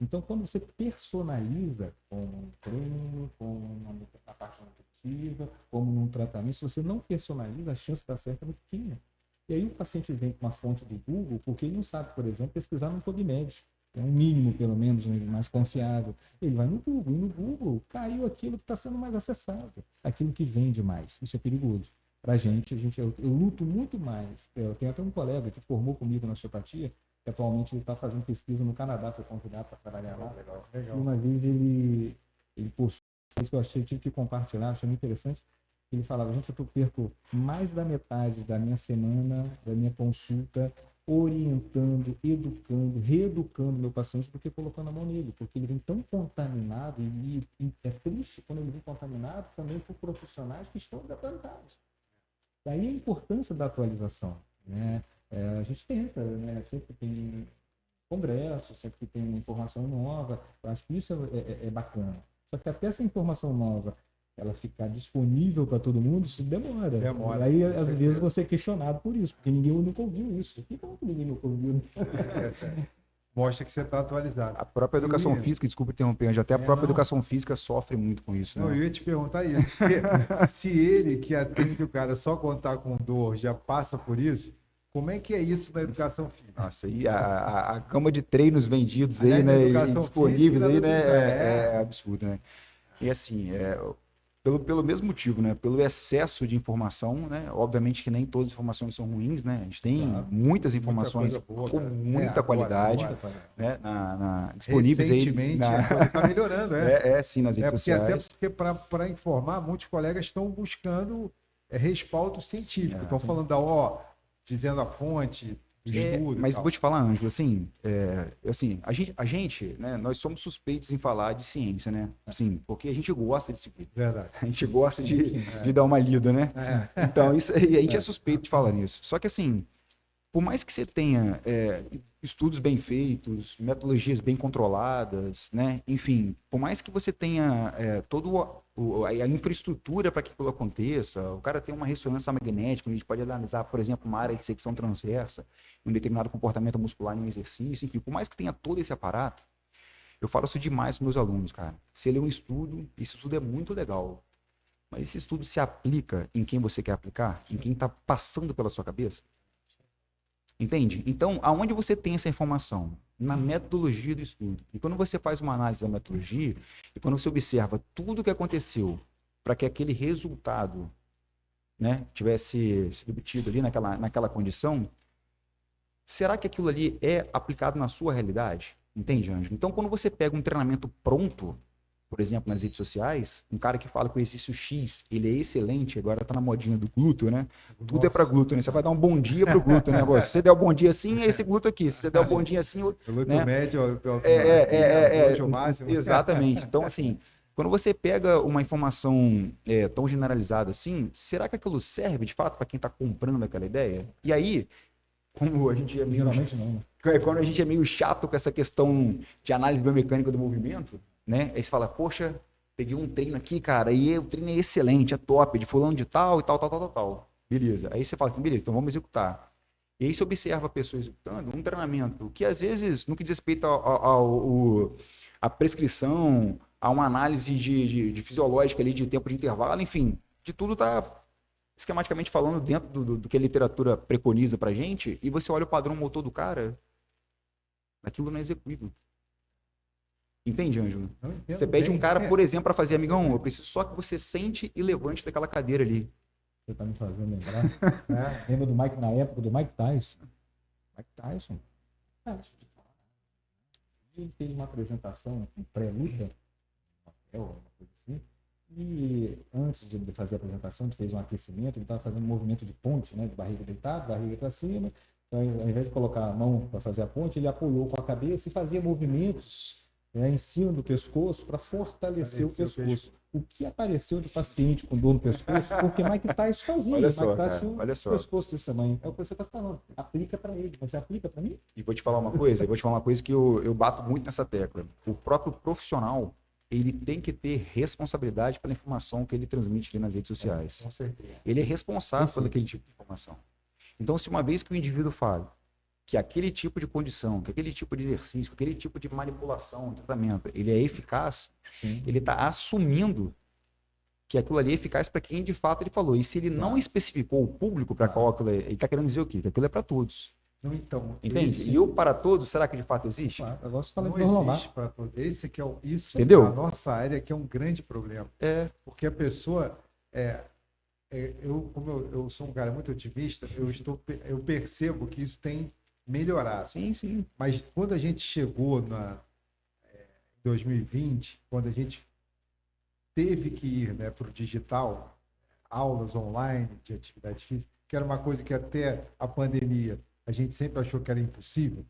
Então, quando você personaliza como um treino, como a parte nutritiva, como num tratamento, se você não personaliza, a chance de dar certo é muito pequena. E aí o paciente vem com uma fonte do Google, porque ele não sabe, por exemplo, pesquisar no PubMed. É um mínimo, pelo menos, mais confiável. Ele vai no Google, e no Google caiu aquilo que está sendo mais acessado, aquilo que vende mais. Isso é perigoso. pra gente, eu luto muito mais. Eu tenho até um colega que formou comigo na osteopatia, que atualmente ele está fazendo pesquisa no Canadá, foi convidado para trabalhar lá. E uma vez ele postou isso que eu achei, tive que compartilhar, achei muito interessante. Ele falava, gente, eu perco mais da metade da minha semana, da minha consulta, orientando, educando, reeducando meu paciente do que colocando a mão nele, porque ele vem tão contaminado e é triste quando ele vem contaminado também por profissionais que estão desamparados. Daí a importância da atualização, né? A gente tenta, né? Sempre tem congresso, sempre que tem informação nova, eu acho que isso é bacana. Só que até essa informação nova ela ficar disponível para todo mundo, isso demora. Demora. E aí, às vezes, você é questionado por isso, porque ninguém nunca ouviu isso. Por que ninguém nunca ouviu? Mostra que você está atualizado. A própria educação física, desculpa interromper, Anjo, até a própria educação física sofre muito com isso, né? Não, eu ia te perguntar isso. Se ele que atende o cara só contar com dor já passa por isso, como é que é isso na educação física? Nossa, e a gama de treinos vendidos aí, Aliás, na né, e educação disponíveis física, aí, da né, nutrição, é absurdo, né? E assim, pelo mesmo motivo, né, pelo excesso de informação, né, obviamente que nem todas as informações são ruins, né, a gente tem muitas informações boa, com cara. muita qualidade, agora. né, disponíveis aí. Recentemente, está melhorando, Sim, nas redes porque até sociais. porque para informar, muitos colegas estão buscando respaldo científico. Estão falando dizendo a fonte do estudo. Mas vou te falar, Ângelo, assim, a gente, né, nós somos suspeitos em falar de ciência, né? Assim, porque a gente gosta de seguir. Verdade. A gente gosta de dar uma lida, né? Então, isso, a gente é suspeito de falar nisso. Só que, assim, por mais que você tenha estudos bem feitos, metodologias bem controladas, né? Enfim, por mais que você tenha toda a infraestrutura para que aquilo aconteça, o cara tem uma ressonância magnética, a gente pode analisar, por exemplo, uma área de secção transversa, um determinado comportamento muscular em um exercício, enfim, por mais que tenha todo esse aparato, eu falo isso demais com meus alunos, cara. Se ele é um estudo, esse estudo é muito legal, mas esse estudo se aplica em quem você quer aplicar, em quem está passando pela sua cabeça? Entende? Então, aonde você tem essa informação? Na metodologia do estudo. E quando você faz uma análise da metodologia, e quando você observa tudo o que aconteceu para que aquele resultado, né, tivesse sido obtido ali naquela condição, será que aquilo ali é aplicado na sua realidade? Entende, Ângelo? Então, quando você pega um treinamento pronto, por exemplo, nas redes sociais, um cara que fala que o exercício X, ele é excelente, agora tá na modinha do glúteo, né? Tudo é para glúteo, né? Você vai dar um bom dia pro glúteo, né? Se você der um bom dia assim, é esse glúteo aqui. Se você der um bom dia assim... O glúteo né? médio, o glúteo máximo. Exatamente. Então, assim, quando você pega uma informação tão generalizada assim, será que aquilo serve, de fato, para quem tá comprando aquela ideia? E aí, como a gente é meio... Geralmente não, né? Quando a gente é meio chato com essa questão de análise biomecânica do movimento, né? Aí você fala, poxa, peguei um treino aqui, cara, e o treino é excelente, é top, de fulano de tal e tal. Beleza. Aí você fala, beleza, então vamos executar. E aí você observa a pessoa executando um treinamento que, às vezes, no que diz respeito à prescrição, a uma análise de fisiológica ali, de tempo de intervalo, enfim, de tudo está esquematicamente falando dentro do que a literatura preconiza pra gente, e você olha o padrão motor do cara, aquilo não é execuível. Entende, Ângelo? Você pede um cara, por exemplo, para fazer, amigão, eu preciso só que você sente e levante daquela cadeira ali. Você está me fazendo lembrar. Lembra do Mike, na época do Mike Tyson? Mike Tyson. Ele fez uma apresentação em pré-luta, uma coisa assim, e antes de ele fazer a apresentação, ele fez um aquecimento, ele estava fazendo um movimento de ponte, né, de barriga deitada, barriga para cima. Então, ao invés de colocar a mão para fazer a ponte, ele apoiou com a cabeça e fazia movimentos em cima do pescoço para fortalecer o pescoço. O que apareceu de paciente com dor no pescoço, porque Mike Tyson fazia. Olha só, Mike Tyson cara, olha só. O pescoço desse tamanho. É o que você está falando. Aplica para ele, mas você aplica para mim? E vou te falar uma coisa, que eu bato muito nessa tecla. O próprio profissional, ele tem que ter responsabilidade pela informação que ele transmite ali nas redes sociais. Com certeza. Ele é responsável por aquele tipo de informação. Então, se uma vez que o indivíduo fala que aquele tipo de condição, que aquele tipo de exercício, que aquele tipo de manipulação, tratamento, ele é eficaz, ele está assumindo que aquilo ali é eficaz para quem de fato ele falou. E se ele não especificou o público para qual aquilo é, ele está querendo dizer o quê? Que aquilo é para todos. Então, entende? E o para todos, será que de fato existe? Eu gosto de falar não de normal. existe para todos. Esse que é isso Entendeu? na nossa área que é um grande problema. Porque a pessoa Como eu sou um cara muito otimista, eu percebo que isso tem melhorado. Sim, sim. Mas quando a gente chegou na 2020, quando a gente teve que ir, né, para o digital, aulas online de atividade física, que era uma coisa que até a pandemia a gente sempre achou que era impossível,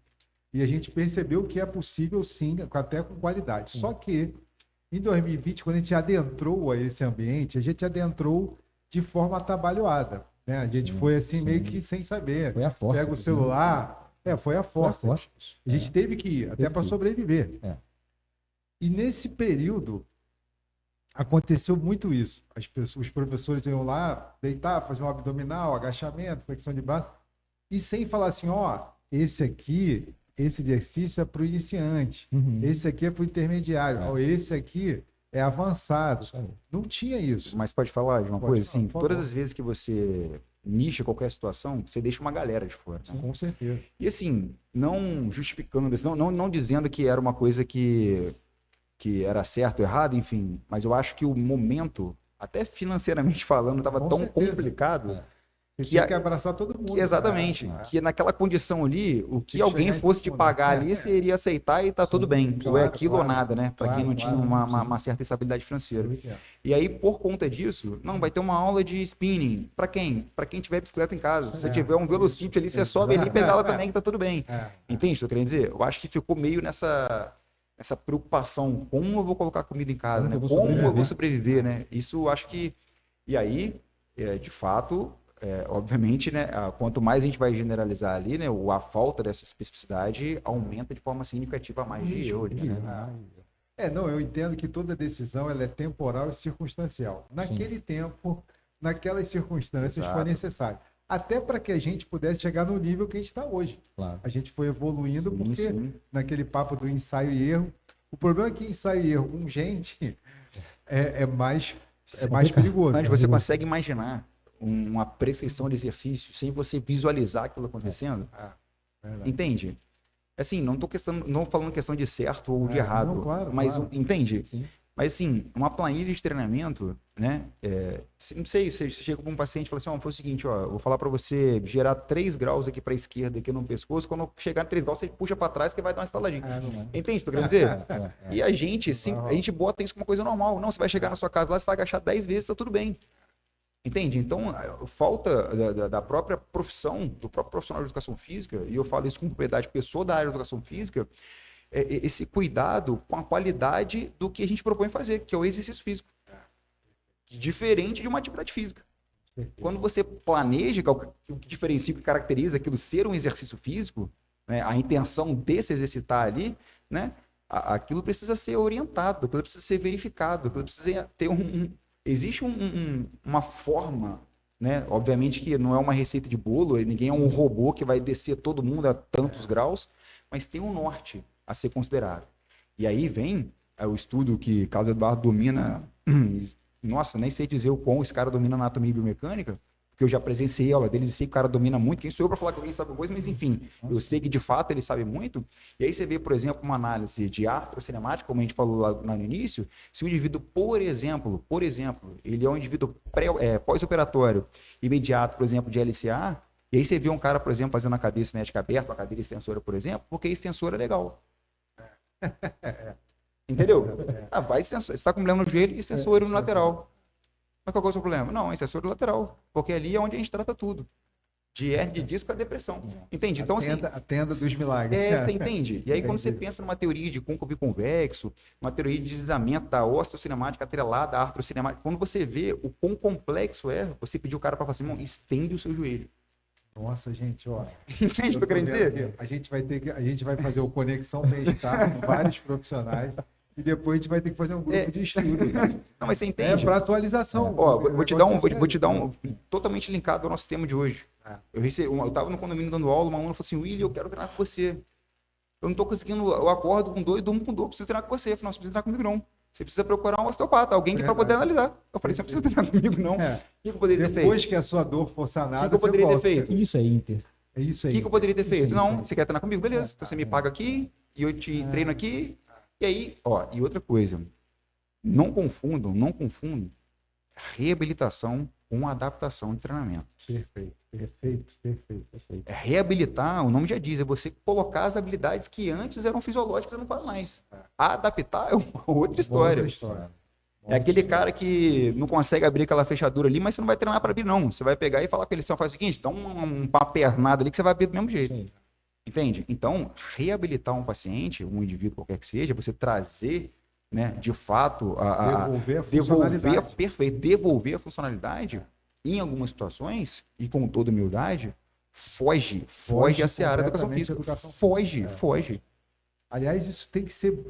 e a gente percebeu que é possível sim, até com qualidade. Só que em 2020, quando a gente adentrou a esse ambiente, a gente adentrou de forma atabalhoada, né? A gente foi assim meio que sem saber. Foi a força. Pega o celular, foi a força. A gente teve que ir, até para sobreviver. É. E nesse período aconteceu muito isso. Os professores iam lá deitar, fazer um abdominal, agachamento, flexão de braço, e sem falar assim, esse exercício é para o iniciante, esse aqui é para o intermediário, esse aqui é avançado. Não tinha isso. Mas pode falar de uma coisa? Falar, Assim, todas as vezes que você nicha qualquer situação, você deixa uma galera de fora. Né? Com certeza. E assim, não justificando, não dizendo que era uma coisa que era certo ou errado, enfim, mas eu acho que o momento, até financeiramente falando, estava tão complicado. Você tinha que abraçar todo mundo. Exatamente. Que naquela condição ali, o que alguém fosse te pagar ali, você iria aceitar e tá tudo bem. Ou é aquilo ou nada, né? Para quem não tinha uma certa estabilidade financeira. E aí, por conta disso, não, vai ter uma aula de spinning. Para quem? Para quem tiver bicicleta em casa. Se você tiver um velocípede ali, você sobe ali e pedala também, que tá tudo bem. Entende o que eu tô querendo dizer? Eu acho que ficou meio nessa preocupação. Como eu vou colocar comida em casa, né? Como eu vou sobreviver, né? Isso eu acho que... E aí, de fato... obviamente, né, quanto mais a gente vai generalizar ali, né, a falta dessa especificidade aumenta de forma significativa a mais de eu. Eu entendo que toda decisão ela é temporal e circunstancial. Naquele tempo, naquelas circunstâncias foi necessário. Até para que a gente pudesse chegar no nível que a gente está hoje. Claro. A gente foi evoluindo naquele papo do ensaio e erro. O problema é que ensaio e erro com gente é mais perigoso. Mas você consegue imaginar uma prescrição de exercício sem você visualizar aquilo acontecendo? Entende? Assim, não falando questão de certo ou de errado, não, claro, mas claro. entende? Sim. Mas assim, uma planilha de treinamento, né? Não sei, você chega para um paciente e fala assim, foi o seguinte, eu vou falar para você gerar 3 graus aqui para a esquerda, aqui no pescoço, quando chegar em 3 graus, você puxa para trás que vai dar uma estaladinha. Entende? Tô querendo dizer? E a gente bota isso como uma coisa normal. Não, você vai chegar na sua casa lá, você vai agachar 10 vezes, tá tudo bem. Entende? Então, falta da própria profissão, do próprio profissional de educação física, e eu falo isso com propriedade porque eu sou da área de educação física, esse cuidado com a qualidade do que a gente propõe fazer, que é o exercício físico. Diferente de uma atividade física. Quando você planeja, o que diferencia, o que caracteriza aquilo ser um exercício físico, né, a intenção de se exercitar ali, né, aquilo precisa ser orientado, aquilo precisa ser verificado, aquilo precisa ter existe uma forma, né? Obviamente que não é uma receita de bolo, ninguém é um robô que vai descer todo mundo a tantos graus, mas tem um norte a ser considerado. E aí vem o estudo que Carlos Eduardo domina, nossa, nem sei dizer o quão esse cara domina anatomia e biomecânica, porque eu já presenciei aula deles e sei que o cara domina muito. Quem sou eu para falar que alguém sabe coisa, mas enfim, eu sei que de fato ele sabe muito. E aí você vê, por exemplo, uma análise de artrocinemática, como a gente falou lá no início, se o indivíduo, por exemplo, ele é um indivíduo pós-operatório imediato, por exemplo, de LCA, e aí você vê um cara, por exemplo, fazendo a cadeia cinética aberta, a cadeira extensora, por exemplo, porque a extensora é legal. Entendeu? Vai extensor. Você está com problema no joelho e extensor no lateral. Mas qual é o seu problema? Não, extensor lateral. Porque ali é onde a gente trata tudo. De hernia de disco a depressão. Entende? Então, assim. A tenda dos milagres. Você entende? E aí, quando você pensa numa teoria de côncavo e convexo, uma teoria de deslizamento da osteocinemática atrelada à artrocinemática, quando você vê o quão complexo você pedir o cara para falar assim, irmão, estende o seu joelho. Nossa, gente, Entende o que eu tô querendo dizer? A gente vai fazer o Conexão Bem-Estar com vários profissionais. E depois a gente vai ter que fazer um grupo de estudo. Não, mas você entende? Para atualização. Vou te dar um totalmente linkado ao nosso tema de hoje. Eu estava no condomínio dando aula, uma aluna falou assim, William, eu quero treinar com você. Eu não estou conseguindo, eu acordo com dor e durmo com dor, preciso treinar com você. Eu falei, não, você precisa treinar comigo não. Você precisa procurar um osteopata, alguém para poder analisar. Eu falei, você não precisa treinar comigo não. O que eu poderia ter feito? Depois que a sua dor for sanada, o que eu poderia ter feito? Isso é Inter. É isso aí. O que eu poderia ter feito? Não, você quer treinar comigo? Beleza. Então você me paga aqui e eu te treino aqui. E aí, e outra coisa, não confundam reabilitação com adaptação de treinamento. Perfeito. É reabilitar, o nome já diz, é você colocar as habilidades que antes eram fisiológicas e não faz mais. Adaptar é uma outra história. É aquele cara que não consegue abrir aquela fechadura ali, mas você não vai treinar para abrir, não. Você vai pegar e falar com ele, só faz o seguinte, dá uma pernada ali que você vai abrir do mesmo jeito. Sim. Entende? Então, reabilitar um paciente, um indivíduo qualquer que seja, você trazer, né, de fato, Devolver a funcionalidade. devolver a funcionalidade, em algumas situações, e com toda humildade, foge a seara da educação física. Foge. Aliás, isso tem que ser...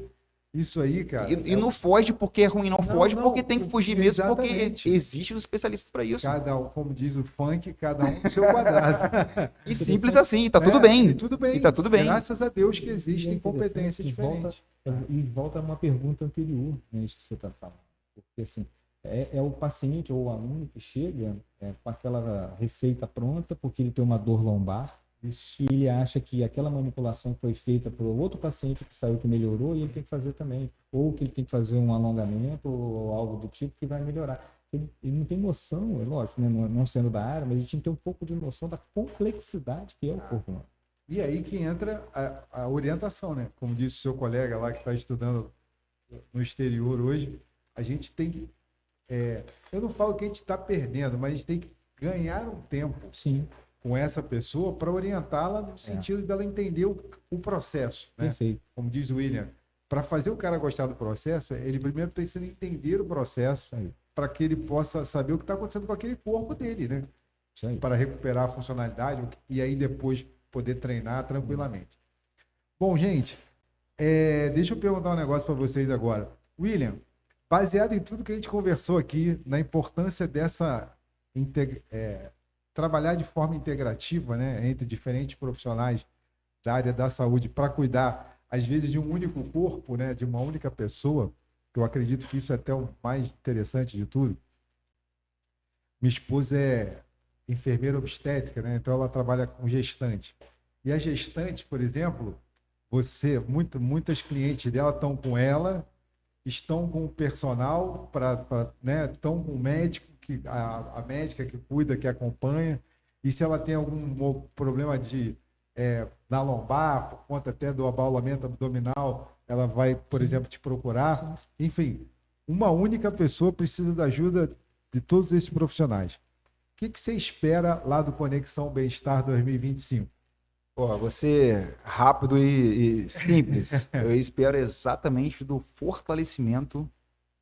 Isso aí, cara... E não foge porque é ruim, não foge porque tem que fugir mesmo, exatamente. porque existem os especialistas para isso. Cada um, como diz o funk, cada um no seu quadrado. E simples assim, tá tudo bem. E tudo bem. E tá tudo bem. Graças a Deus que existem E é competências diferentes. Volta a uma pergunta anterior, né, isso que você está falando. Porque, assim, é o paciente ou o aluno que chega com aquela receita pronta, porque ele tem uma dor lombar, e ele acha que aquela manipulação foi feita por outro paciente que saiu que melhorou e ele tem que fazer também. Ou que ele tem que fazer um alongamento ou algo do tipo que vai melhorar. Ele não tem noção, é lógico, né, não sendo da área, mas ele tinha que ter um pouco de noção da complexidade que é o corpo humano. E aí que entra a orientação, né? Como disse o seu colega lá que está estudando no exterior hoje, a gente tem que... eu não falo que a gente está perdendo, mas a gente tem que ganhar um tempo Sim. com essa pessoa para orientá-la no sentido dela entender o processo. Né? Perfeito. Como diz o William, para fazer o cara gostar do processo, ele primeiro precisa entender o processo para que ele possa saber o que está acontecendo com aquele corpo dele, né? Para recuperar a funcionalidade e aí depois poder treinar tranquilamente. Bom, gente, deixa eu perguntar um negócio para vocês agora. William, baseado em tudo que a gente conversou aqui, na importância dessa trabalhar de forma integrativa, né, entre diferentes profissionais da área da saúde para cuidar, às vezes, de um único corpo, né, de uma única pessoa, que eu acredito que isso é até o mais interessante de tudo. Minha esposa é enfermeira obstétrica, né, então ela trabalha com gestante. E a gestante, por exemplo, muitas clientes dela estão com ela, estão com o personal, né, estão com o médico, a médica que cuida, que acompanha, e se ela tem algum problema na lombar, por conta até do abaulamento abdominal, ela vai, por exemplo, te procurar. Enfim, uma única pessoa precisa da ajuda de todos esses profissionais. O que você espera lá do Conexão Bem-Estar 2025? Você rápido e simples. Eu espero exatamente do fortalecimento,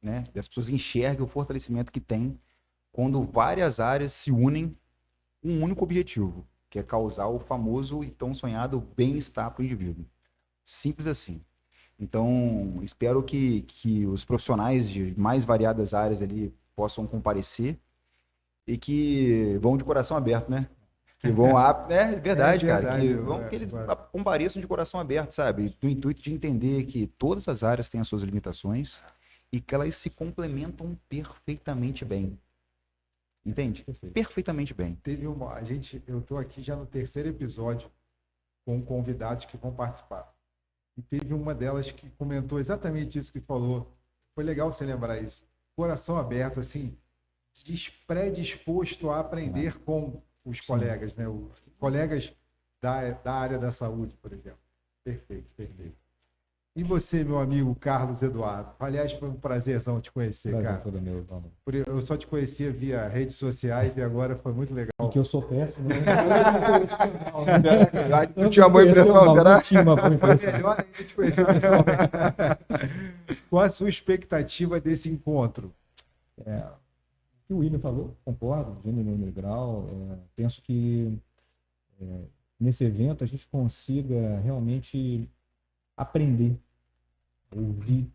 né? As pessoas enxerguem o fortalecimento que tem quando várias áreas se unem com um único objetivo, que é causar o famoso e tão sonhado bem-estar para o indivíduo. Simples assim. Então, espero que os profissionais de mais variadas áreas ali possam comparecer e que vão de coração aberto, né? Que vão é verdade, cara. Que eles compareçam de coração aberto, sabe? Do intuito de entender que todas as áreas têm as suas limitações e que elas se complementam perfeitamente bem. Entende? Perfeitamente bem. Eu estou aqui já no 3º episódio com convidados que vão participar. E teve uma delas que comentou exatamente isso que falou. Foi legal você lembrar isso. Coração aberto, assim, predisposto a aprender com os colegas, né? Os colegas da área da saúde, por exemplo. Perfeito. E você, meu amigo Carlos Eduardo? Aliás, foi um prazerzão te conhecer, cara. Todo meu, vamos. Eu só te conhecia via redes sociais e agora foi muito legal. E que eu sou péssimo, né? Não tinha boa impressão, será? Não tinha uma boa impressão. Melhor ainda te conhecer pessoalmente. Qual a sua expectativa desse encontro? O que o William falou, concordo, gênero no grau. Penso que nesse evento a gente consiga realmente aprender, ouvir,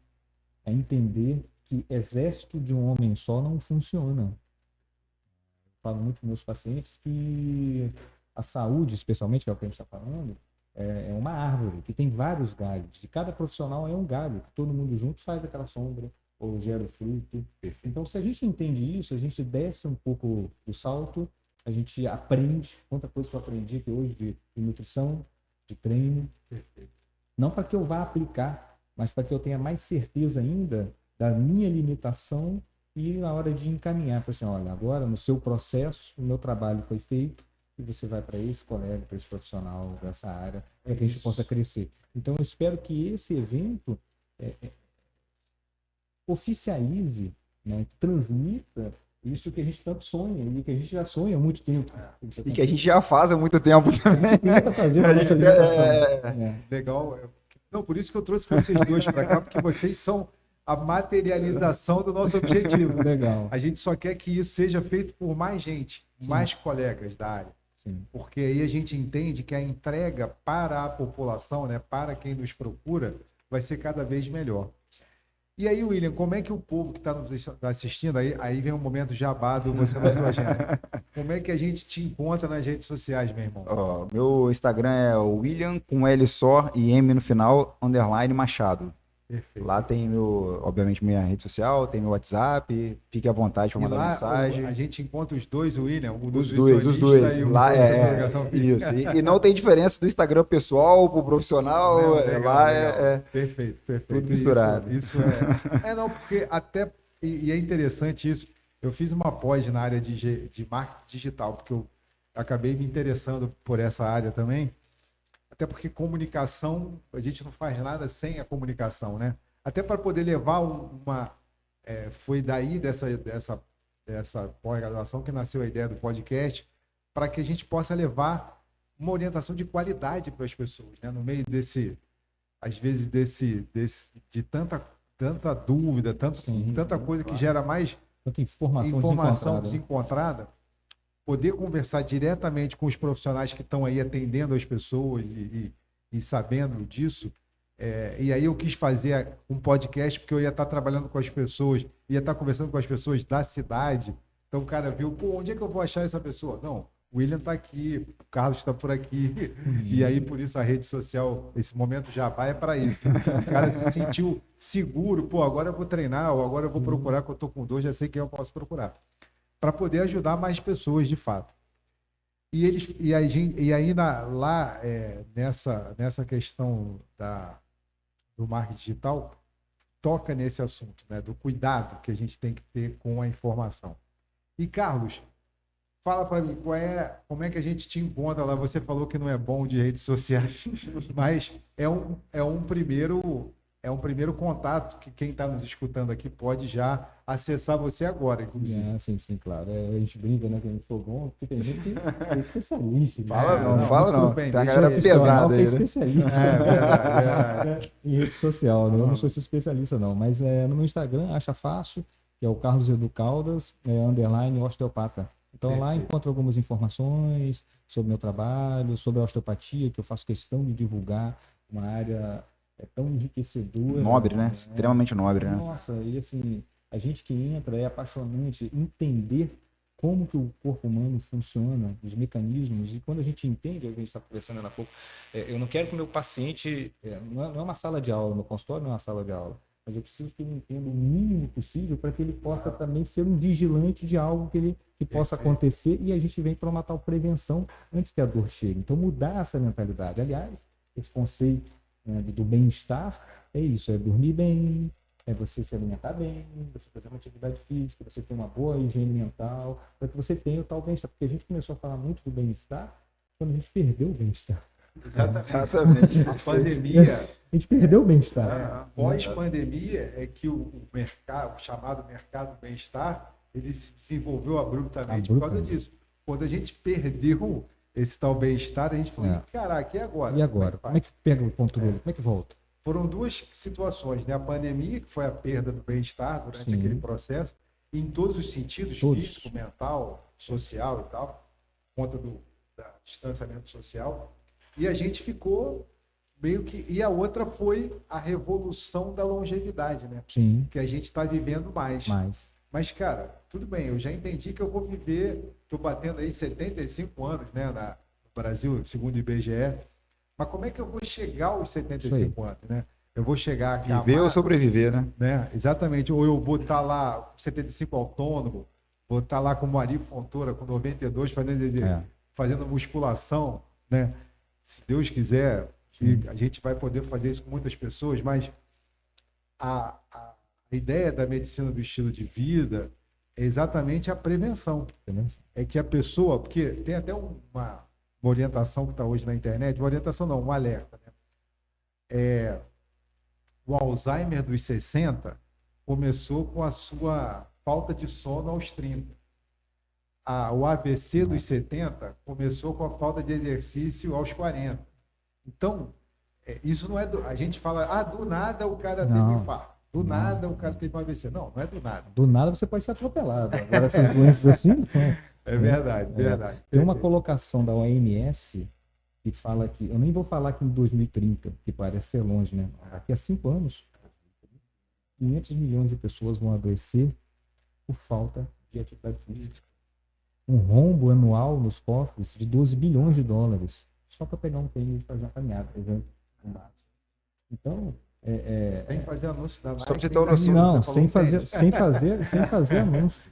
a entender que exército de um homem só não funciona. Eu falo muito com meus pacientes que a saúde, especialmente, que é o que a gente está falando, é uma árvore que tem vários galhos. E cada profissional é um galho, que todo mundo junto faz aquela sombra ou gera o fruto. Então, se a gente entende isso, a gente desce um pouco do salto, a gente aprende, quanta coisa que eu aprendi aqui hoje de nutrição, de treino. Não para que eu vá aplicar, mas para que eu tenha mais certeza ainda da minha limitação e na hora de encaminhar, para assim, olha, agora no seu processo, o meu trabalho foi feito, e você vai para esse colega, para esse profissional dessa área, para que a gente possa crescer. Então, eu espero que esse evento oficialize, né, transmita isso que a gente tanto sonha e que a gente já sonha há muito tempo. E que a gente já faz há muito tempo também. Tenta fazer a nossa limitação. Legal. Não, por isso que eu trouxe vocês dois para cá, porque vocês são a materialização do nosso objetivo. Legal. A gente só quer que isso seja feito por mais gente, mais colegas da área. Sim. Porque aí a gente entende que a entrega para a população, né, para quem nos procura, vai ser cada vez melhor. E aí, William, como é que o povo que está nos assistindo, aí vem um momento jabá do Você na Sua Agenda. Como é que a gente te encontra nas redes sociais, meu irmão? Ó, meu Instagram é o William com L só e M no final, _, Machado. Perfeito. Lá tem, obviamente, minha rede social, tem meu WhatsApp, fique à vontade para E mandar lá mensagem. a gente encontra os dois, o William, o do Os dois. e o Lá professor de educação física. isso. E não tem diferença do Instagram pessoal pro profissional. Não, legal, lá legal. Perfeito. tudo misturado. Isso é. Não, porque até. E é interessante isso. Eu fiz uma pós na área de marketing digital, porque eu acabei me interessando por essa área também. Até porque comunicação, a gente não faz nada sem a comunicação, né? Até para poder levar foi daí dessa pós-graduação que nasceu a ideia do podcast, para que a gente possa levar uma orientação de qualidade para as pessoas, né? No meio às vezes de tanta dúvida, tanta coisa que gera mais Tanta informação desencontrada, poder conversar diretamente com os profissionais que estão aí atendendo as pessoas e sabendo disso. E aí eu quis fazer um podcast porque eu ia estar trabalhando com as pessoas, ia estar conversando com as pessoas da cidade. Então o cara viu, onde é que eu vou achar essa pessoa? Não, o William está aqui, o Carlos está por aqui. E aí, por isso, a rede social, esse momento jabá é para isso. O cara se sentiu seguro, agora eu vou treinar, ou agora eu vou procurar, que eu estou com dor, já sei quem eu posso procurar. Para poder ajudar mais pessoas, de fato. Nessa questão do marketing digital, toca nesse assunto, né, do cuidado que a gente tem que ter com a informação. E, Carlos, fala para mim, como é que a gente te encontra lá? Você falou que não é bom de redes sociais, mas é um primeiro contato que quem está nos escutando aqui pode já acessar você agora, inclusive. Sim, claro. A gente brinca, né, que a gente for bom, porque tem gente que é especialista. Fala não. Tem a galera pesada aí, especialista verdade. em rede social, né? Eu não sou esse especialista, não. Mas no meu Instagram, acha fácil, que é o Carlos Edu Caldas, _ osteopata. Então lá encontro algumas informações sobre meu trabalho, sobre a osteopatia, que eu faço questão de divulgar, uma área tão enriquecedora. Nobre, né? Extremamente nobre, né? Nossa, e assim, a gente que entra é apaixonante entender como que o corpo humano funciona, os mecanismos, e quando a gente entende, a gente está conversando ainda há pouco, eu não quero que o meu paciente, não é uma sala de aula, meu consultório não é uma sala de aula, mas eu preciso que ele entenda o mínimo possível para que ele possa também ser um vigilante de algo que possa acontecer, e a gente vem para uma tal prevenção antes que a dor chegue. Então mudar essa mentalidade. Aliás, esse conceito do bem-estar é isso, é dormir bem, é você se alimentar bem, você fazer uma atividade física, você ter uma boa higiene mental, para que você tenha o tal bem-estar. Porque a gente começou a falar muito do bem-estar quando a gente perdeu o bem-estar. Exatamente. A pandemia... A gente perdeu o bem-estar. Pós-pandemia é que o chamado mercado do bem-estar, ele se desenvolveu abruptamente por causa disso. Quando a gente perdeu esse tal bem-estar, a gente falou, caraca, e agora? E agora? Como é que pega o controle? Como é que volta? Foram duas situações, né? A pandemia, que foi a perda do bem-estar durante aquele processo, em todos os sentidos, físico, mental, social e tal, por conta do distanciamento social. E a gente ficou meio que... E a outra foi a revolução da longevidade, né? Sim. Que a gente está vivendo mais. Mas, cara, tudo bem, eu já entendi que eu vou viver... Estou batendo aí 75 anos, né, no Brasil, segundo o IBGE. Mas como é que eu vou chegar aos 75 anos, né? Eu vou chegar aqui... Viver ou sobreviver, né? Exatamente. Ou eu vou estar lá, 75 autônomo, vou estar lá como Ari Fontoura, com 92, fazendo musculação, né? Se Deus quiser, a gente vai poder fazer isso com muitas pessoas, mas a A ideia da medicina do estilo de vida é exatamente a prevenção. Entendeu? É que a pessoa, porque tem até uma orientação que está hoje na internet, uma orientação não, um alerta, né? O Alzheimer dos 60 começou com a sua falta de sono aos 30. O AVC dos 70 começou com a falta de exercício aos 40. Então, isso não é... A gente fala, do nada o cara teve um infarto. Do nada o cara teve um AVC. Não, não é do nada. Do nada você pode ser atropelado. Agora essas doenças assim... É verdade, verdade. Tem uma colocação da OMS que fala que... Eu nem vou falar que em 2030, que parece ser longe, né? Daqui a 5 anos, 500 milhões de pessoas vão adoecer por falta de atividade física. Um rombo anual nos cofres de 12 bilhões de dólares só para pegar um tênis e fazer uma caminhada. Então, sem fazer anúncio da Só para Nike, você ter uma noção. não, você falou sem fazer anúncio.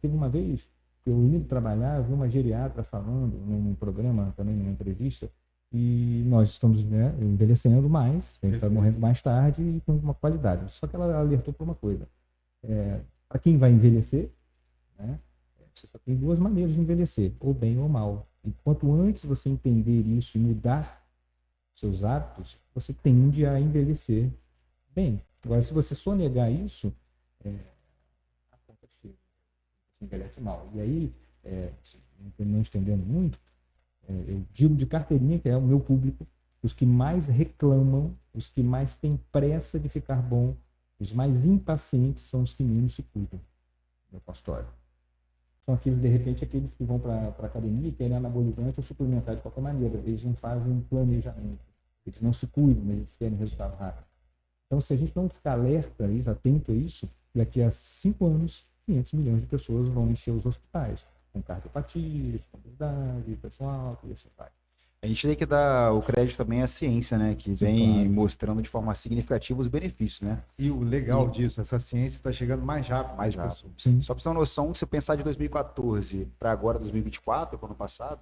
Teve uma vez que eu indo trabalhar, vi uma geriatra falando num programa, também numa entrevista, e nós estamos, né, envelhecendo mais, a gente está morrendo mais tarde e com uma qualidade. Só que ela alertou para uma coisa. Para quem vai envelhecer, né, você só tem 2 maneiras de envelhecer, ou bem ou mal. E quanto antes você entender isso e mudar seus hábitos, você tende a envelhecer bem. Agora, se você só negar isso, a conta chega. Você envelhece mal. E aí, não estendendo muito, eu digo de carteirinha, que é o meu público, os que mais reclamam, os que mais têm pressa de ficar bom, os mais impacientes são os que menos se cuidam no consultório. São aqueles, de repente, aqueles que vão para a academia e querem anabolizante ou suplementar de qualquer maneira. Eles não fazem um planejamento. Eles não se cuidam, mas eles querem resultado rápido. Então, se a gente não ficar alerta, atento a isso, daqui a 5 anos, 500 milhões de pessoas vão encher os hospitais com cardiopatia, com obesidade, pressão alta e assim vai. A gente tem que dar o crédito também à ciência, né? Que vem mostrando de forma significativa os benefícios, né? E o legal disso, essa ciência está chegando mais rápido. Mais rápido. Sim. Só para você ter uma noção, se você pensar de 2014 para agora, 2024, ano passado,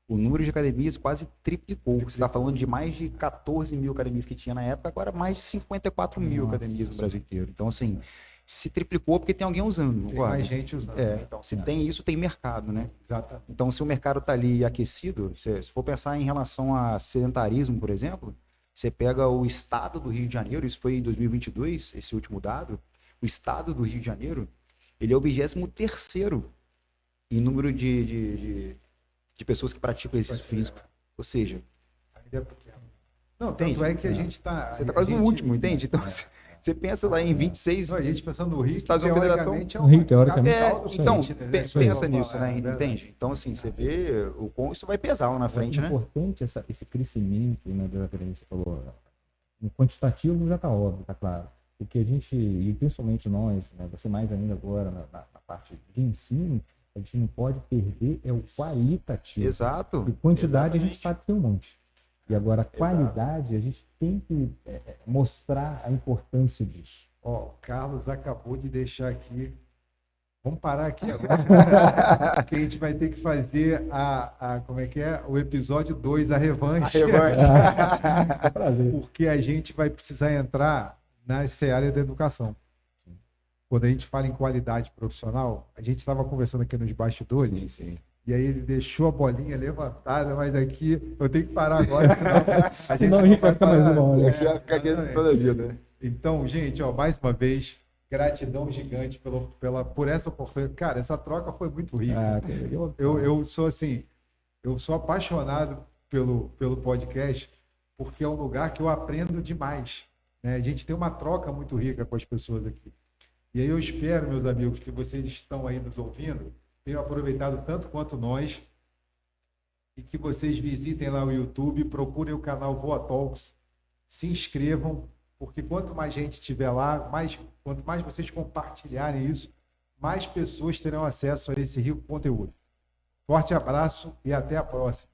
o número de academias quase triplicou. Você está falando de mais de 14 mil academias que tinha na época, agora mais de 54 mil academias no Brasil inteiro. Então, assim, se triplicou porque tem alguém usando. Tem mais gente usando. Então, se tem isso, tem mercado, né? Exatamente. Então, se o mercado está ali aquecido, se for pensar em relação a sedentarismo, por exemplo, você pega o estado do Rio de Janeiro, isso foi em 2022, esse último dado, o estado do Rio de Janeiro, ele é o 23º em número de pessoas que praticam exercício físico. Ou seja, não, tanto é que a gente está... Você está quase no último, entende? Então, você pensa lá em 26... Não, a gente pensando no Rio, Estados Unidos Federação... O Rio, teoricamente, então, né? pensa nisso, né? Entende? Então, assim, você vê o quão isso vai pesar lá na frente, é né? importante esse crescimento, né, da que você falou. No quantitativo já está óbvio, está claro. O que a gente, e principalmente nós, né, você mais ainda agora na parte de ensino, a gente não pode perder o qualitativo. Exato. E quantidade a gente sabe que tem um monte. E agora a qualidade, a gente tem que mostrar a importância disso. Ó, o Carlos acabou de deixar aqui. Vamos parar aqui agora. Porque a gente vai ter que fazer como é que é? O episódio 2, a revanche. É um prazer. Porque a gente vai precisar entrar nessa área da educação. Quando a gente fala em qualidade profissional, a gente estava conversando aqui nos bastidores. Sim. E aí ele deixou a bolinha levantada, mas aqui eu tenho que parar agora, senão a gente vai ficar mais uma hora. Aqui vai ficar aqui toda a vida, né? Então, gente, ó, mais uma vez, gratidão gigante por essa oportunidade. Cara, essa troca foi muito rica. Eu sou assim, eu sou apaixonado pelo podcast, porque é um lugar que eu aprendo demais, né? A gente tem uma troca muito rica com as pessoas aqui. E aí eu espero, meus amigos, que vocês estão aí nos ouvindo, tenham aproveitado tanto quanto nós, e que vocês visitem lá o YouTube, procurem o canal Voa Talks, se inscrevam, porque quanto mais gente estiver lá, quanto mais vocês compartilharem isso, mais pessoas terão acesso a esse rico conteúdo. Forte abraço e até a próxima.